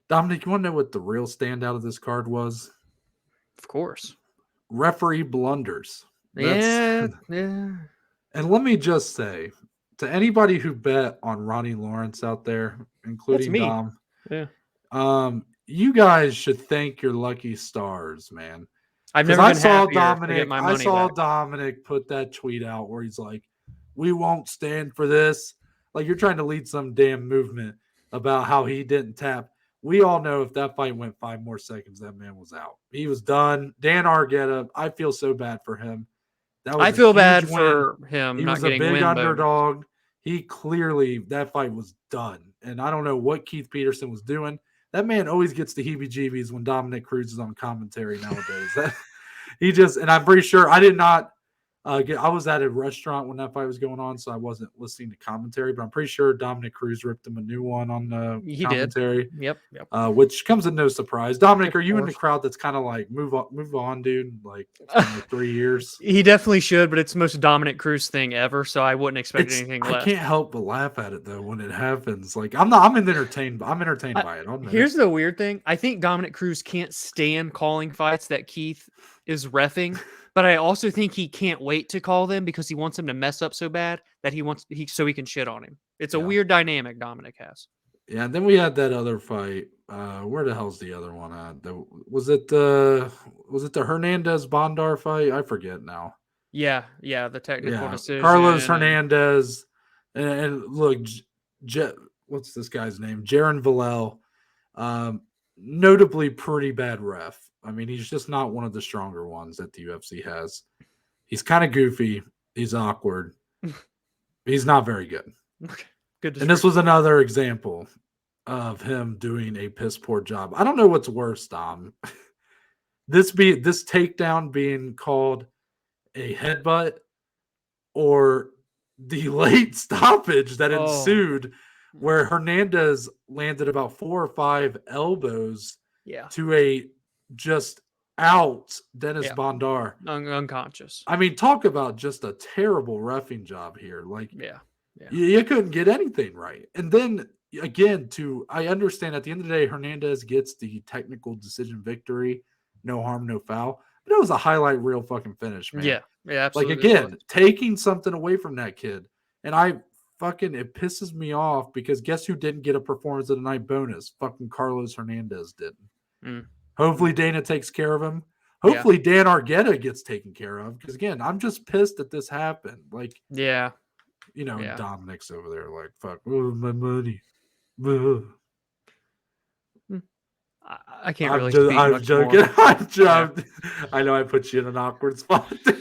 Dominic, you want to know what the real standout of this card was? Of course. Referee blunders. Yeah. And let me just say, to anybody who bet on Ronnie Lawrence out there, including Dom, you guys should thank your lucky stars, man. I've never been happier to get my money back. Dominic put that tweet out where he's like, "We won't stand for this." Like, you're trying to lead some damn movement about how he didn't tap. We all know if that fight went 5 more seconds, that man was out. He was done. Dan Argueta, I feel so bad for him. That was I a feel huge bad win. for him He not was a getting big win bonus. underdog. He clearly, that fight was done. And I don't know what Keith Peterson was doing. That man always gets the heebie-jeebies when Dominic Cruz is on commentary nowadays. And I'm pretty sure I did not I was at a restaurant when that fight was going on, so I wasn't listening to commentary, but I'm pretty sure Dominic Cruz ripped him a new one on the He commentary. did. Yep. Which comes as no surprise. Dominic, Of are you in the course. crowd that's kind of like move on, dude? Like it's been like 3 years. He definitely should, but it's the most Dominic Cruz thing ever, so I wouldn't expect anything I less. can't help but laugh at it though when it happens. Like I'm entertained by it. I'll admit Here's it. the weird thing. I think Dominic Cruz can't stand calling fights that Keith is reffing, but I also think he can't wait to call them because he wants him to mess up so bad that so he can shit on him. It's a Yeah. weird dynamic Dominic has. Yeah, and then we had that other fight. Where the hell's the other one at? Was it the Hernandez Bondar fight? I forget now. Yeah, the technical decision. Carlos Hernandez and look, what's this guy's name? Jaron Villel. Notably pretty bad ref. I mean, he's just not one of the stronger ones that the UFC has. He's kind of goofy. He's awkward. He's not very good. Okay. Good. And this was another example of him doing a piss poor job. I don't know what's worse, Dom. This takedown being called a headbutt or the late stoppage that ensued where Hernandez landed about 4 or 5 elbows to a just out Dennis Bondar. Unconscious. I mean, talk about just a terrible reffing job here. Like, Yeah. You couldn't get anything right. And then again, I understand at the end of the day, Hernandez gets the technical decision victory. No harm, no foul. But it was a highlight reel fucking finish, man. Yeah, absolutely. Like again, taking something away from that kid. And it pisses me off because guess who didn't get a performance of the night bonus? Fucking Carlos Hernandez didn't. Hopefully Dana takes care of him. Hopefully Dan Argueta gets taken care of. Because again, I'm just pissed that this happened. Like, Dominic's over there like, fuck, my money. I can't really speak I'm much joking. more. I'm joking. I know I put you in an awkward spot there.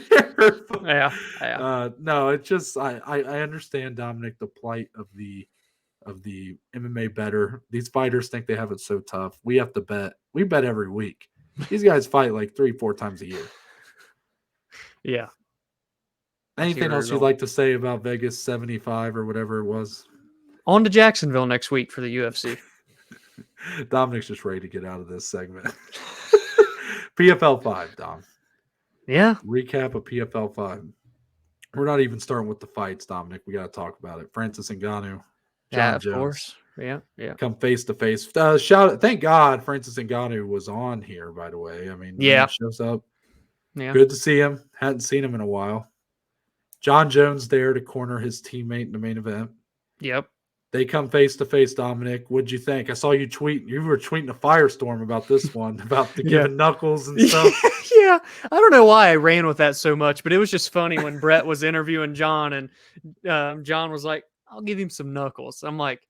No, it's just I understand, Dominic, the plight of the MMA bettor. These fighters think they have it so tough. We have to bet. We bet every week. These guys fight like 3-4 times a year. Yeah. Anything else you'd like to say about Vegas 75 or whatever it was? On to Jacksonville next week for the UFC. Dominic's just ready to get out of this segment. PFL 5, Dom. Yeah. Recap of PFL 5. We're not even starting with the fights, Dominic. We got to talk about it. Francis Ngannou, Jon Jones. Of course. Yeah. Come face to face. Thank God Francis Ngannou was on here, by the way. I mean, he shows up. Yeah. Good to see him. Hadn't seen him in a while. Jon Jones there to corner his teammate in the main event. Yep. They come face to face, Dominic. What'd you think? I saw you tweet. You were tweeting a firestorm about this one, about the giving knuckles and stuff. Yeah. I don't know why I ran with that so much, but it was just funny when Brett was interviewing John and John was like, I'll give him some knuckles. I'm like,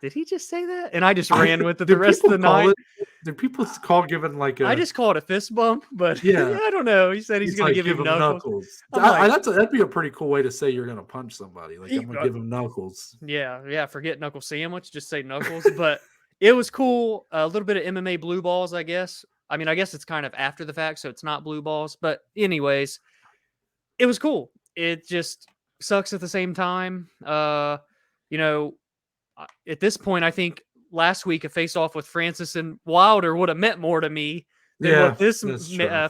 did he just say that? And I just ran with it the rest of the night. Did people call giving like a... I just call it a fist bump, but yeah, I don't know. He said he's going to give him knuckles. That'd be a pretty cool way to say you're going to punch somebody. Like, I'm going to give him knuckles. Yeah. Forget knuckle sandwich. Just say knuckles. But it was cool. A little bit of MMA blue balls, I guess. I mean, I guess it's kind of after the fact, so it's not blue balls. But anyways, it was cool. It just sucks at the same time. At this point, I think last week a face-off with Francis and Wilder would have meant more to me than what this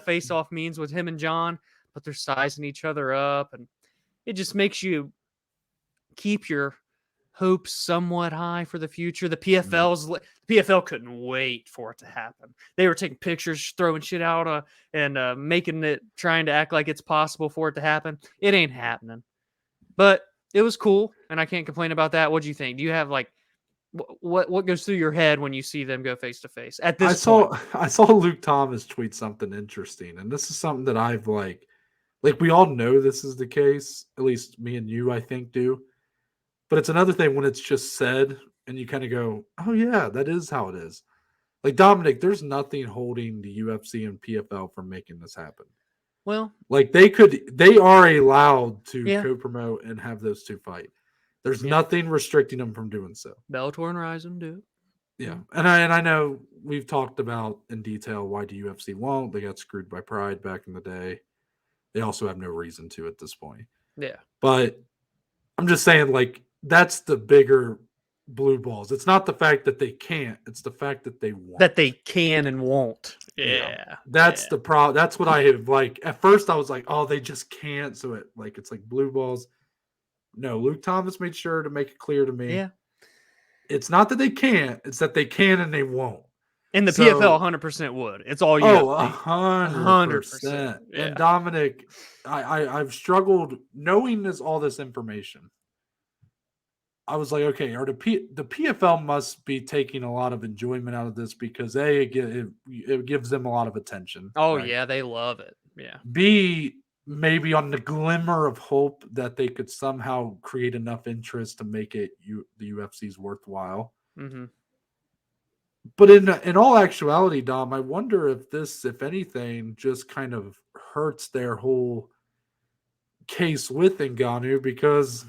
face-off means with him and John. But they're sizing each other up, and it just makes you keep your hopes somewhat high for the future. The PFL couldn't wait for it to happen. They were taking pictures, throwing shit out, and trying to act like it's possible for it to happen. It ain't happening. But it was cool, and I can't complain about that. What do you think? Do you have like what goes through your head when you see them go face to face? At this point, I saw Luke Thomas tweet something interesting, and this is something that I've like we all know this is the case. At least me and you, I think, do. But it's another thing when it's just said, and you kind of go, "Oh yeah, that is how it is." Like Dominic, there's nothing holding the UFC and PFL from making this happen. Well, Like they are allowed to Yeah. co-promote and have those two fight. There's Yeah. nothing restricting them from doing so. Bellator and Ryzen do. Yeah, and I know we've talked about in detail why the UFC won't. They got screwed by Pride back in the day. They also have no reason to at this point. Yeah. But I'm just saying, like, that's the bigger blue balls. It's not the fact that they can't; it's the fact that they won't. That they can and won't. Yeah. Yeah. That's the problem. That's what I have. Like at first, I was like, "Oh, they just can't." So it's like blue balls. No, Luke Thomas made sure to make it clear to me. Yeah. It's not that they can't; it's that they can and they won't. And the So- PFL 100% would. It's all you. Oh, 100%. 100%. Yeah. And Dominic, I've struggled knowing all this information. I was like, okay, the PFL must be taking a lot of enjoyment out of this because it gives them a lot of attention. Oh, right? yeah. They love it. Yeah. B, maybe on the glimmer of hope that they could somehow create enough interest to make it the UFC's worthwhile. Mm-hmm. But in all actuality, Dom, I wonder if this, if anything, just kind of hurts their whole case with Ngannou because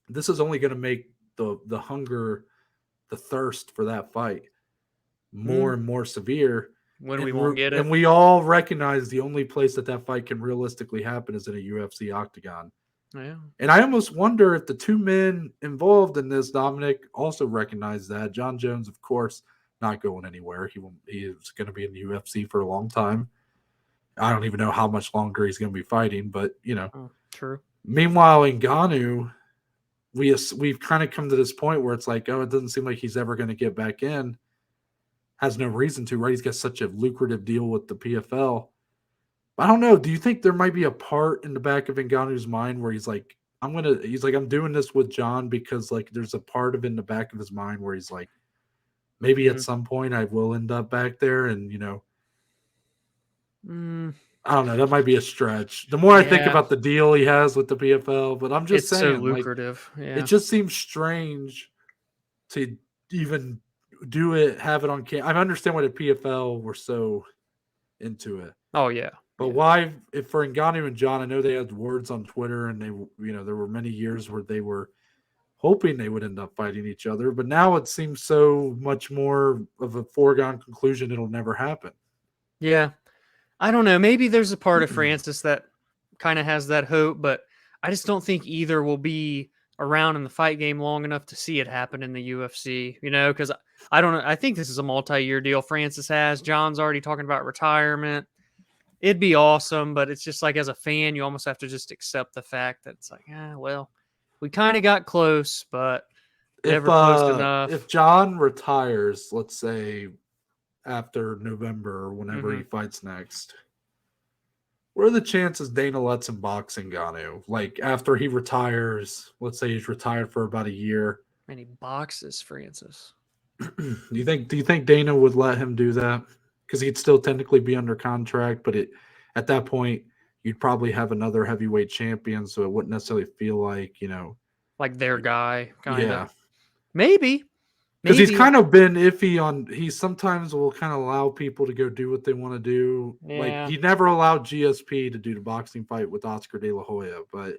this is only going to make the hunger, the thirst for that fight more and more severe. When And we won't get it. And we all recognize the only place that fight can realistically happen is in a UFC octagon. Yeah. And I almost wonder if the two men involved in this, Dominic, also recognize that. Jon Jones, of course, not going anywhere. He is going to be in the UFC for a long time. I don't even know how much longer he's going to be fighting, but True. Meanwhile, Ngannou, we've kind of come to this point where it's like, oh, it doesn't seem like he's ever going to get back in. Has no reason to, right? He's got such a lucrative deal with the PFL. I don't know. Do you think there might be a part in the back of Ngannou's mind where he's like, I'm doing this with John because like there's a part in the back of his mind where he's like, maybe at some point I will end up back there, and I don't know. That might be a stretch. The more I think about the deal he has with the PFL, but I'm just It's saying, so lucrative. it just seems strange to even do it, have it on camera. I understand why the PFL were so into it. Oh yeah. But why, if for Ngannou and John, I know they had words on Twitter, and they, there were many years where they were hoping they would end up fighting each other. But now it seems so much more of a foregone conclusion it'll never happen. Yeah. I don't know. Maybe there's a part of Francis that kind of has that hope, but I just don't think either will be around in the fight game long enough to see it happen in the UFC, because I don't know. I think this is a multi-year deal Francis has. John's already talking about retirement. It'd be awesome, but it's just like as a fan, you almost have to just accept the fact that it's like, well, we kind of got close, but never close enough. If John retires, let's say after November or whenever he fights next, what are the chances Dana lets him box Ngannou? Like after he retires, let's say he's retired for about a year. And he boxes Francis. Do you think Dana would let him do that? Because he'd still technically be under contract, but at that point you'd probably have another heavyweight champion, so it wouldn't necessarily feel like like their guy, kind of. Yeah, maybe because he's kind of been iffy on. He sometimes will kind of allow people to go do what they want to do. Yeah. Like he never allowed GSP to do the boxing fight with Oscar De La Hoya, but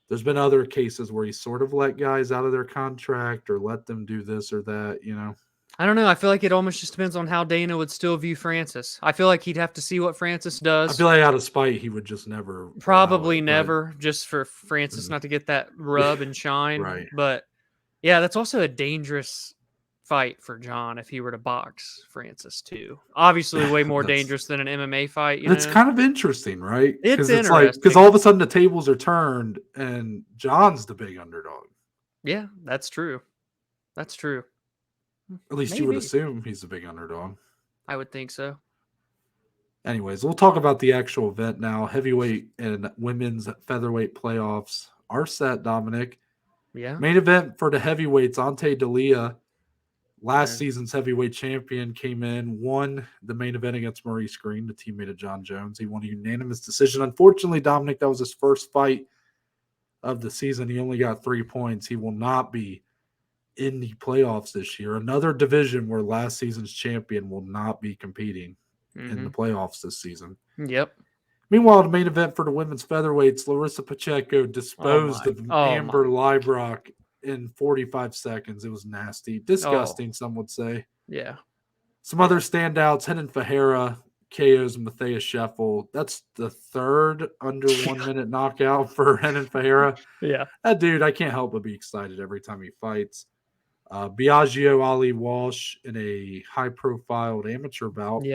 there's been other cases where he sort of let guys out of their contract or let them do this or that. I don't know. I feel like it almost just depends on how Dana would still view Francis. I feel like he'd have to see what Francis does. I feel like out of spite, he would just never. Probably never, just for Francis not to get that rub and shine. Right. But yeah, that's also a dangerous fight for John if he were to box Francis too. Obviously, way more dangerous than an MMA fight. It's kind of interesting, right? It's interesting like because all of a sudden the tables are turned and John's the big underdog. Yeah, that's true. That's true. At least you would assume he's a big underdog. I would think so. Anyways, we'll talk about the actual event now. Heavyweight and women's featherweight playoffs are set, Dominic. Yeah. Main event for the heavyweights, Ante D'Elia, last season's heavyweight champion, came in, won the main event against Maurice Green, the teammate of Jon Jones. He won a unanimous decision. Unfortunately, Dominic, that was his first fight of the season. He only got 3 points. He will not be in the playoffs this year. Another division where last season's champion will not be competing in the playoffs this season. Yep. Meanwhile, the main event for the women's featherweights, Larissa Pacheco disposed of Amber Leibrock in 45 seconds. It was nasty. Disgusting, some would say. Yeah. Some other standouts, Henan Fajera KOs Matthias Scheffel. That's the third under 1 minute knockout for Henan Fajera. Yeah. That dude, I can't help but be excited every time he fights. Biagio Ali Walsh in a high-profile amateur bout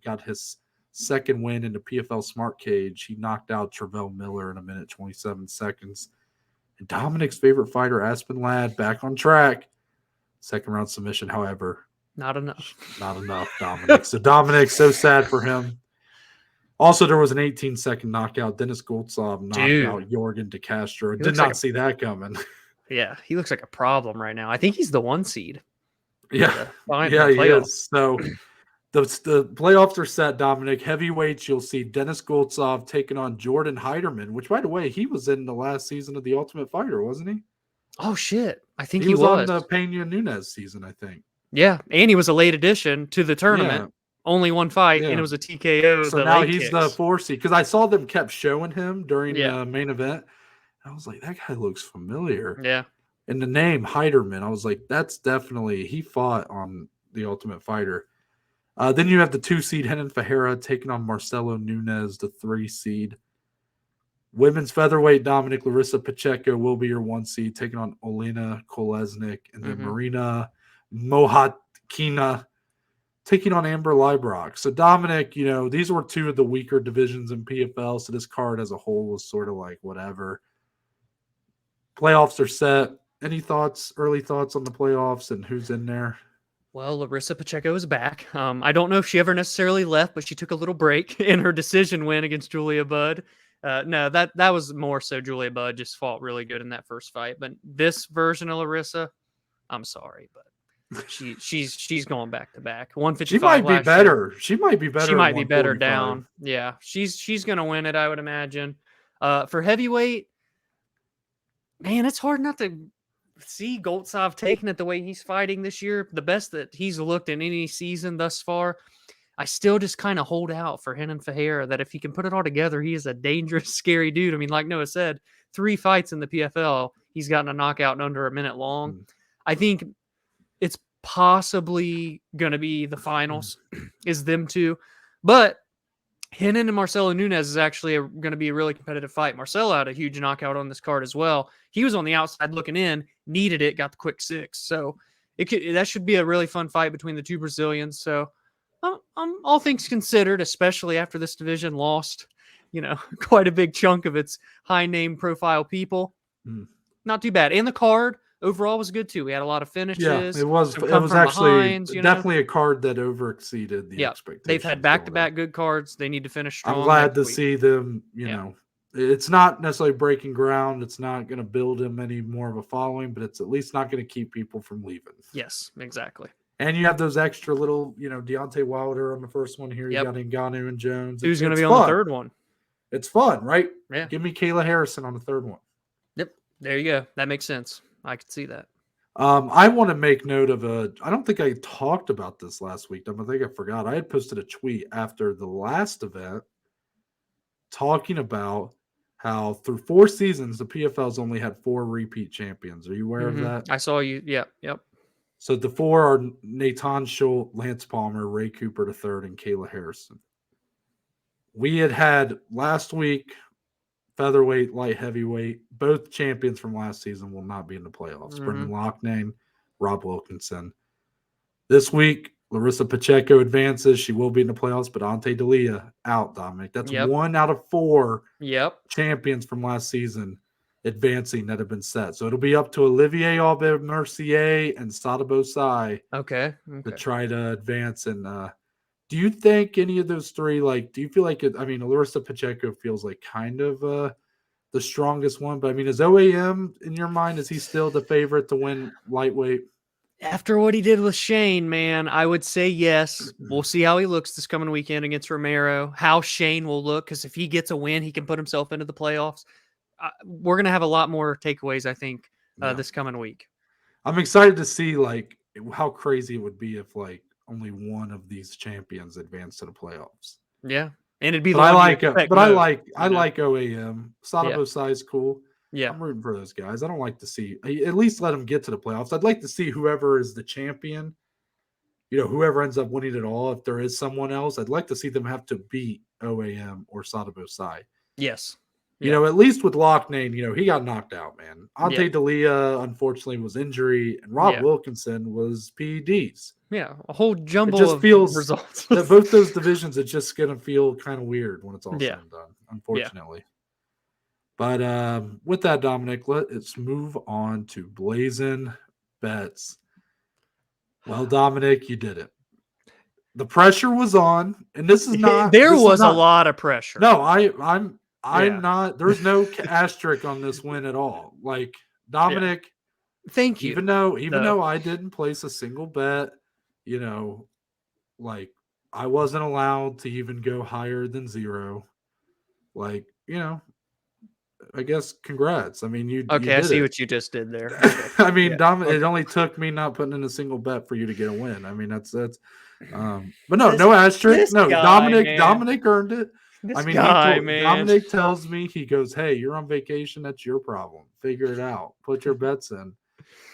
got his second win in the PFL Smart Cage. He knocked out Travell Miller in 1 minute 27 seconds. And Dominic's favorite fighter, Aspen Ladd, back on track. Second round submission, however. Not enough. Not enough, Dominic. So Dominic, so sad for him. Also, there was an 18-second knockout. Dennis Goltsov knocked out Jorgen De Castro. Did not see that coming. Yeah, he looks like a problem right now. I think he's the 1 seed. Yeah, he is. So the playoffs are set, Dominic. Heavyweights, you'll see Dennis Goltsov taking on Jordan Heiderman, which, by the way, he was in the last season of The Ultimate Fighter, wasn't he? Oh, shit. I think he was on the Peña Nunes season, I think. Yeah, and he was a late addition to the tournament. Yeah. Only one fight, and it was a TKO. So now he's the 4 seed. Because I saw them kept showing him during the main event. I was like, that guy looks familiar. Yeah. And the name Heiderman, I was like, that's definitely, he fought on The Ultimate Fighter. Then you have the 2 seed Henan Fajera taking on Marcelo Nunes, the 3 seed. Women's featherweight Dominic Larissa Pacheco will be your 1 seed, taking on Olena Kolesnik, and then Marina Mohatkina taking on Amber Leibrock. So Dominic, these were 2 of the weaker divisions in PFL. So this card as a whole was sort of like whatever. Playoffs are set. Any early thoughts on the playoffs and who's in there? Well, Larissa Pacheco is back. I don't know if she ever necessarily left, but she took a little break in her decision win against Julia Budd. No, that was more so Julia Budd just fought really good in that first fight. But this version of Larissa, I'm sorry, but she's going back to back. 155. She might be better. She might be better. She might be better down. Yeah, she's going to win it, I would imagine. For heavyweight, man, it's hard not to see Goltsov taking it the way he's fighting this year. The best that he's looked in any season thus far. I still just kind of hold out for Henan Fajera that if he can put it all together, he is a dangerous, scary dude. I mean, like Noah said, 3 fights in the PFL, he's gotten a knockout in under a minute long. I think it's possibly going to be the finals is them 2. But Henan and Marcelo Nunes is actually going to be a really competitive fight. Marcelo had a huge knockout on this card as well. He was on the outside looking in, needed it, got the quick 6. So that should be a really fun fight between the 2 Brazilians. So all things considered, especially after this division lost, quite a big chunk of its high name profile people. Not too bad. And the card overall was good too. We had a lot of finishes. Yeah, it was actually definitely a card that overexceeded the expectations. They've had back-to-back good cards. They need to finish strong. I'm glad to see them, it's not necessarily breaking ground. It's not going to build him any more of a following, but it's at least not going to keep people from leaving. Yes, exactly. And you have those extra little, Deontay Wilder on the first one here. You got Ngannou and Jones. Who's going to be on the third one? It's fun, right? Yeah. Give me Kayla Harrison on the third one. Yep. There you go. That makes sense. I could see that. I want to make note of I don't think I talked about this last week. I think I forgot. I had posted a tweet after the last event talking about how through 4 seasons, the PFL's only had 4 repeat champions. Are you aware of that? I saw you. Yeah. Yep. So the 4 are Nathan Schultz, Lance Palmer, Ray Cooper III, and Kayla Harrison. We had last week, featherweight, light heavyweight, both champions from last season will not be in the playoffs. Brendan Loughnane, Rob Wilkinson. This week, Larissa Pacheco advances. She will be in the playoffs, but Ante D'Elia out, Dominic. That's 1 out of 4 champions from last season advancing that have been set. So it'll be up to Olivier Aubin-Mercier and Sada Bosai to try to advance. And do you think any of those 3, do you feel like Larissa Pacheco feels like kind of the strongest one, but is OAM in your mind, is he still the favorite to win lightweight? After what he did with Shane, man, I would say yes. We'll see how he looks this coming weekend against Romero, how Shane will look, because if he gets a win, he can put himself into the playoffs. We're going to have a lot more takeaways, I think, this coming week. I'm excited to see how crazy it would be if only one of these champions advanced to the playoffs. Yeah. And it'd be But the I one you like expect but I most, like you I know? like OAM. Sadabo Sai's cool. Yeah. I'm rooting for those guys. I don't like to see at least let them get to the playoffs. I'd like to see whoever is the champion, whoever ends up winning it all. If there is someone else, I'd like to see them have to beat OAM or Sadabo Sai. Yes. At least with Loughnane, he got knocked out, man. Yeah. Ante D'Elia, unfortunately, was injury, and Rob Yeah. Wilkinson was PEDs. Yeah. A whole It jumble just of feels results. that both those divisions, it's just going to feel kind of weird when it's all Yeah. said and done, unfortunately. But with that, Dominic, let's move on to Blazin Bets. Well, Dominic, you did it. The pressure was on, and this is not. There was a lot of pressure. No, I'm Yeah. not. There's no asterisk on this win at all. Like Dominic, Thank you. even though I didn't place a single bet, like I wasn't allowed to even go higher than 0. Like, I guess congrats. I mean, you Okay, I did see it. what you just did there. I mean, Yeah. Dominic, it only took me not putting in a single bet for you to get a win. I mean, that's but no, This- no asterisk. this No, guy, Dominic, man. Dominic earned it. This I mean, guy, man. Dominic tells me, he goes, "Hey, you're on vacation. That's your problem. Figure it out. Put your bets in."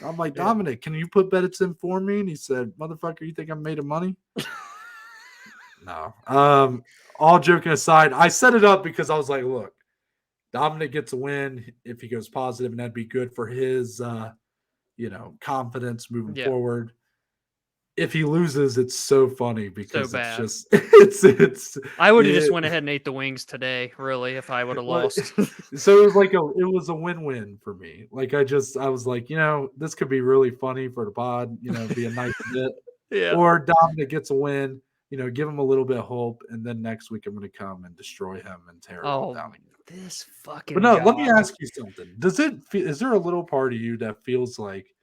I'm like, Yeah. Dominic, can you put bets in for me? And he said, "Motherfucker, you think I'm made of money?" No. All joking aside, I set it up because I was like, look, Dominic gets a win if he goes positive, and that'd be good for his, confidence moving forward. If he loses, it's so funny because it's just it's. I would have just went ahead and ate the wings today, really, if I would have lost. So it was a win-win for me. Like I was like, this could be really funny for the pod, be a nice bit. Yeah. Or Dominic gets a win, give him a little bit of hope, and then next week I'm going to come and destroy him and tear it all down again. This fucking. But no, guy. let me ask you something. Is there a little part of you that feels like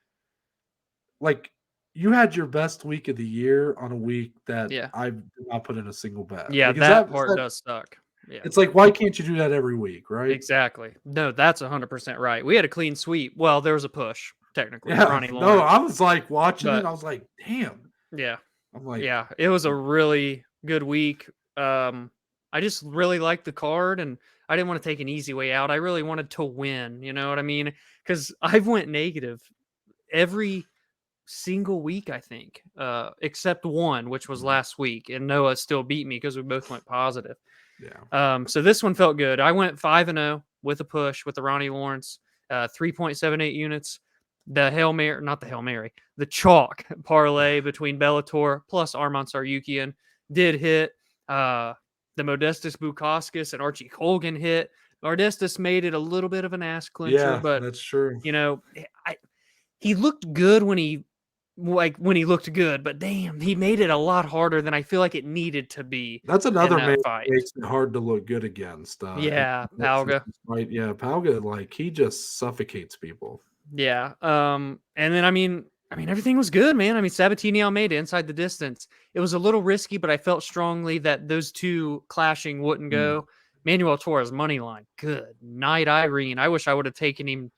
you had your best week of the year on a week that I did not put in a single bet? Yeah, that part does suck. Yeah. It's like, why can't you do that every week, right? Exactly. No, that's 100% right. We had a clean sweep. Well, there was a push, technically. Yeah. Ronnie No, Lawrence. I was like watching it. I was like, damn. Yeah. I'm like, yeah, it was a really good week. I just really liked the card, and I didn't want to take an easy way out. I really wanted to win. You know what I mean? Because I've went negative every single week, I think, except one, which was last week, and Noah still beat me because we both went positive. Yeah. So this one felt good. I went 5-0 with a push with the Ronnie Lawrence, 3.78 units. The the chalk parlay between Bellator plus Arman Tsarukyan did hit. The Modestus Bukauskas and Archie Colgan hit. Modestus made it a little bit of an ass clincher, but that's true. He looked good when he looked good, but damn, he made it a lot harder than I feel like it needed to be. That's another man fight. That makes it hard to look good against. Pauga. Right? Yeah, Pauga, he just suffocates people. Yeah. And then I mean, everything was good, man. I mean, Sabatini Almeida inside the distance. It was a little risky, but I felt strongly that those two clashing wouldn't go. Manuel Torres money line. Good night, Irene. I wish I would have taken him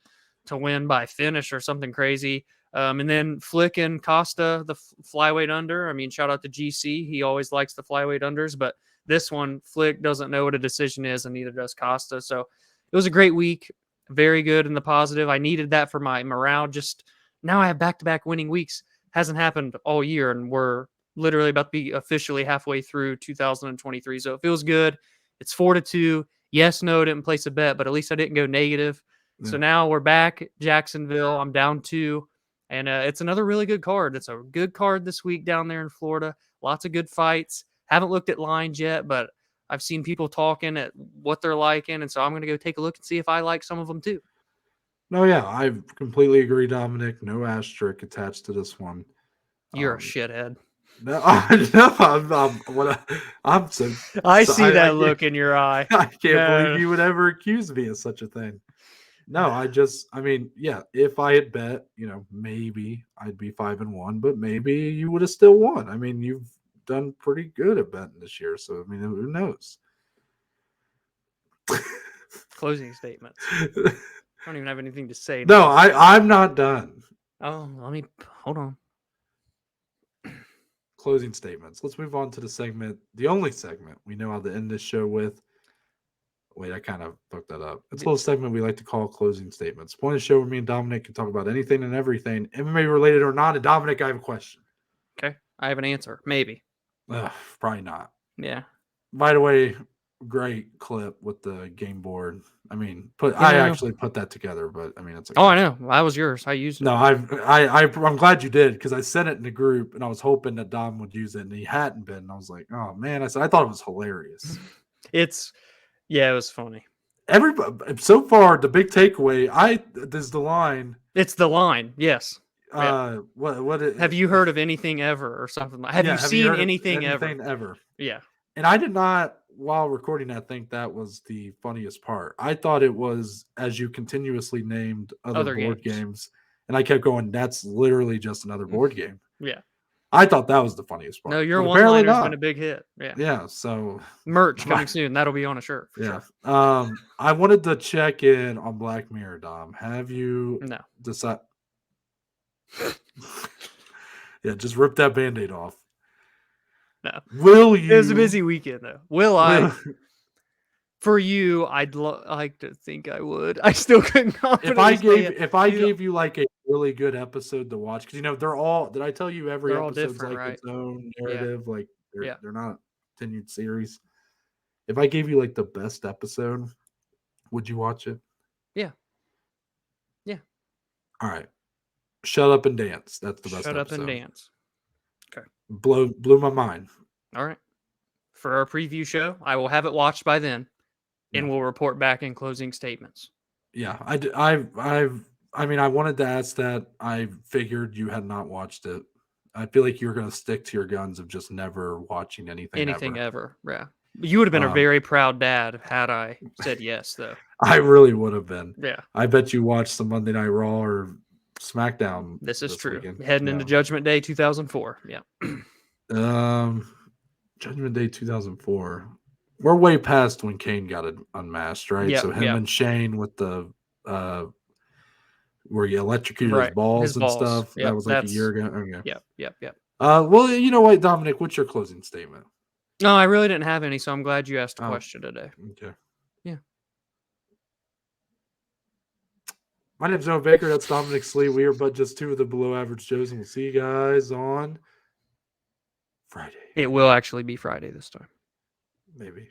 to win by finish or something crazy. And then Flick and Costa, the flyweight under. I mean, shout out to GC. He always likes the flyweight unders, but this one, Flick doesn't know what a decision is, and neither does Costa. So it was a great week. Very good in the positive. I needed that for my morale. Just now I have back-to-back winning weeks. Hasn't happened all year, and we're literally about to be officially halfway through 2023. So it feels good. It's 4-2. Yes, no, didn't place a bet, but at least I didn't go negative. So now we're back at Jacksonville. I'm down 2. And it's another really good card. It's a good card this week down there in Florida. Lots of good fights. Haven't looked at lines yet, but I've seen people talking at what they're liking. And so I'm going to go take a look and see if I like some of them too. No, yeah, I completely agree, Dominic. No asterisk attached to this one. You're a shithead. No, I'm so. I see that look in your eye. I can't believe you would ever accuse me of such a thing. No, yeah, if I had bet, maybe I'd be 5-1, but maybe you would have still won. I mean, you've done pretty good at betting this year, so I mean, who knows? Closing statements. I don't even have anything to say. No, I'm not done. Oh, hold on. closing statements. Let's move on to the segment, the only segment we know how to end this show with. Wait, I kind of fucked that up. It's a little segment we like to call closing statements. Point of the show where me and Dominic can talk about anything and everything, MMA related or not. And Dominic, I have a question. Okay. I have an answer. Maybe. Probably not. Yeah. By the way, great clip with the game board. I mean, I actually put that together, but I mean, it's okay. Oh, I know. That was yours. I used it. No, I'm glad you did because I sent it in the group and I was hoping that Dom would use it and he hadn't been. And I was like, oh man, I thought it was hilarious. It was funny. Everybody so far, the big takeaway, there's the line. It's the line. Yes. What have you heard of anything ever or something like? Have you seen anything ever? Yeah. And I did not, while recording that, think that was the funniest part. I thought it was as you continuously named other board games, and I kept going, that's literally just another board game. Yeah. I thought that was the funniest part. No, your one-liner's been a big hit. Yeah. Yeah. So merch coming soon. That'll be on a shirt. Yeah. Sure. I wanted to check in on Black Mirror, Dom. Have you decided? Yeah, just rip that Band-Aid off. No. Will you? It was a busy weekend, though. Will I? For you, I'd like to think I would. I still couldn't confidently If I gave you like a really good episode to watch, because they're all. Did I tell you every episode's like its own narrative? Yeah. Like they're not continued series. If I gave you like the best episode, would you watch it? Yeah. Yeah. All right. Shut Up and Dance. That's the best episode. Shut Up and Dance. Okay. Blew my mind. All right. For our preview show, I will have it watched by then, and we'll report back in closing statements. Yeah, I mean, I wanted to ask that. I figured you had not watched it. I feel like you're going to stick to your guns of just never watching anything ever. Yeah. You would have been a very proud dad had I said yes, though. I really would have been. Yeah. I bet you watched some Monday Night Raw or SmackDown. This is true. Weekend. Heading into Judgment Day 2004. Yeah. Judgment Day 2004. We're way past when Kane got unmasked, right? Yep, So him and Shane with the where you electrocuted his balls and stuff. Yep, that was like a year ago. Okay. Yep. Well, you know what, Dominic? What's your closing statement? No, I really didn't have any, so I'm glad you asked a question today. Okay. Yeah. My name's Noah Baker. That's Dominic Slee. We are but just two of the below average Joes, and we'll see you guys on Friday. It will actually be Friday this time. Maybe.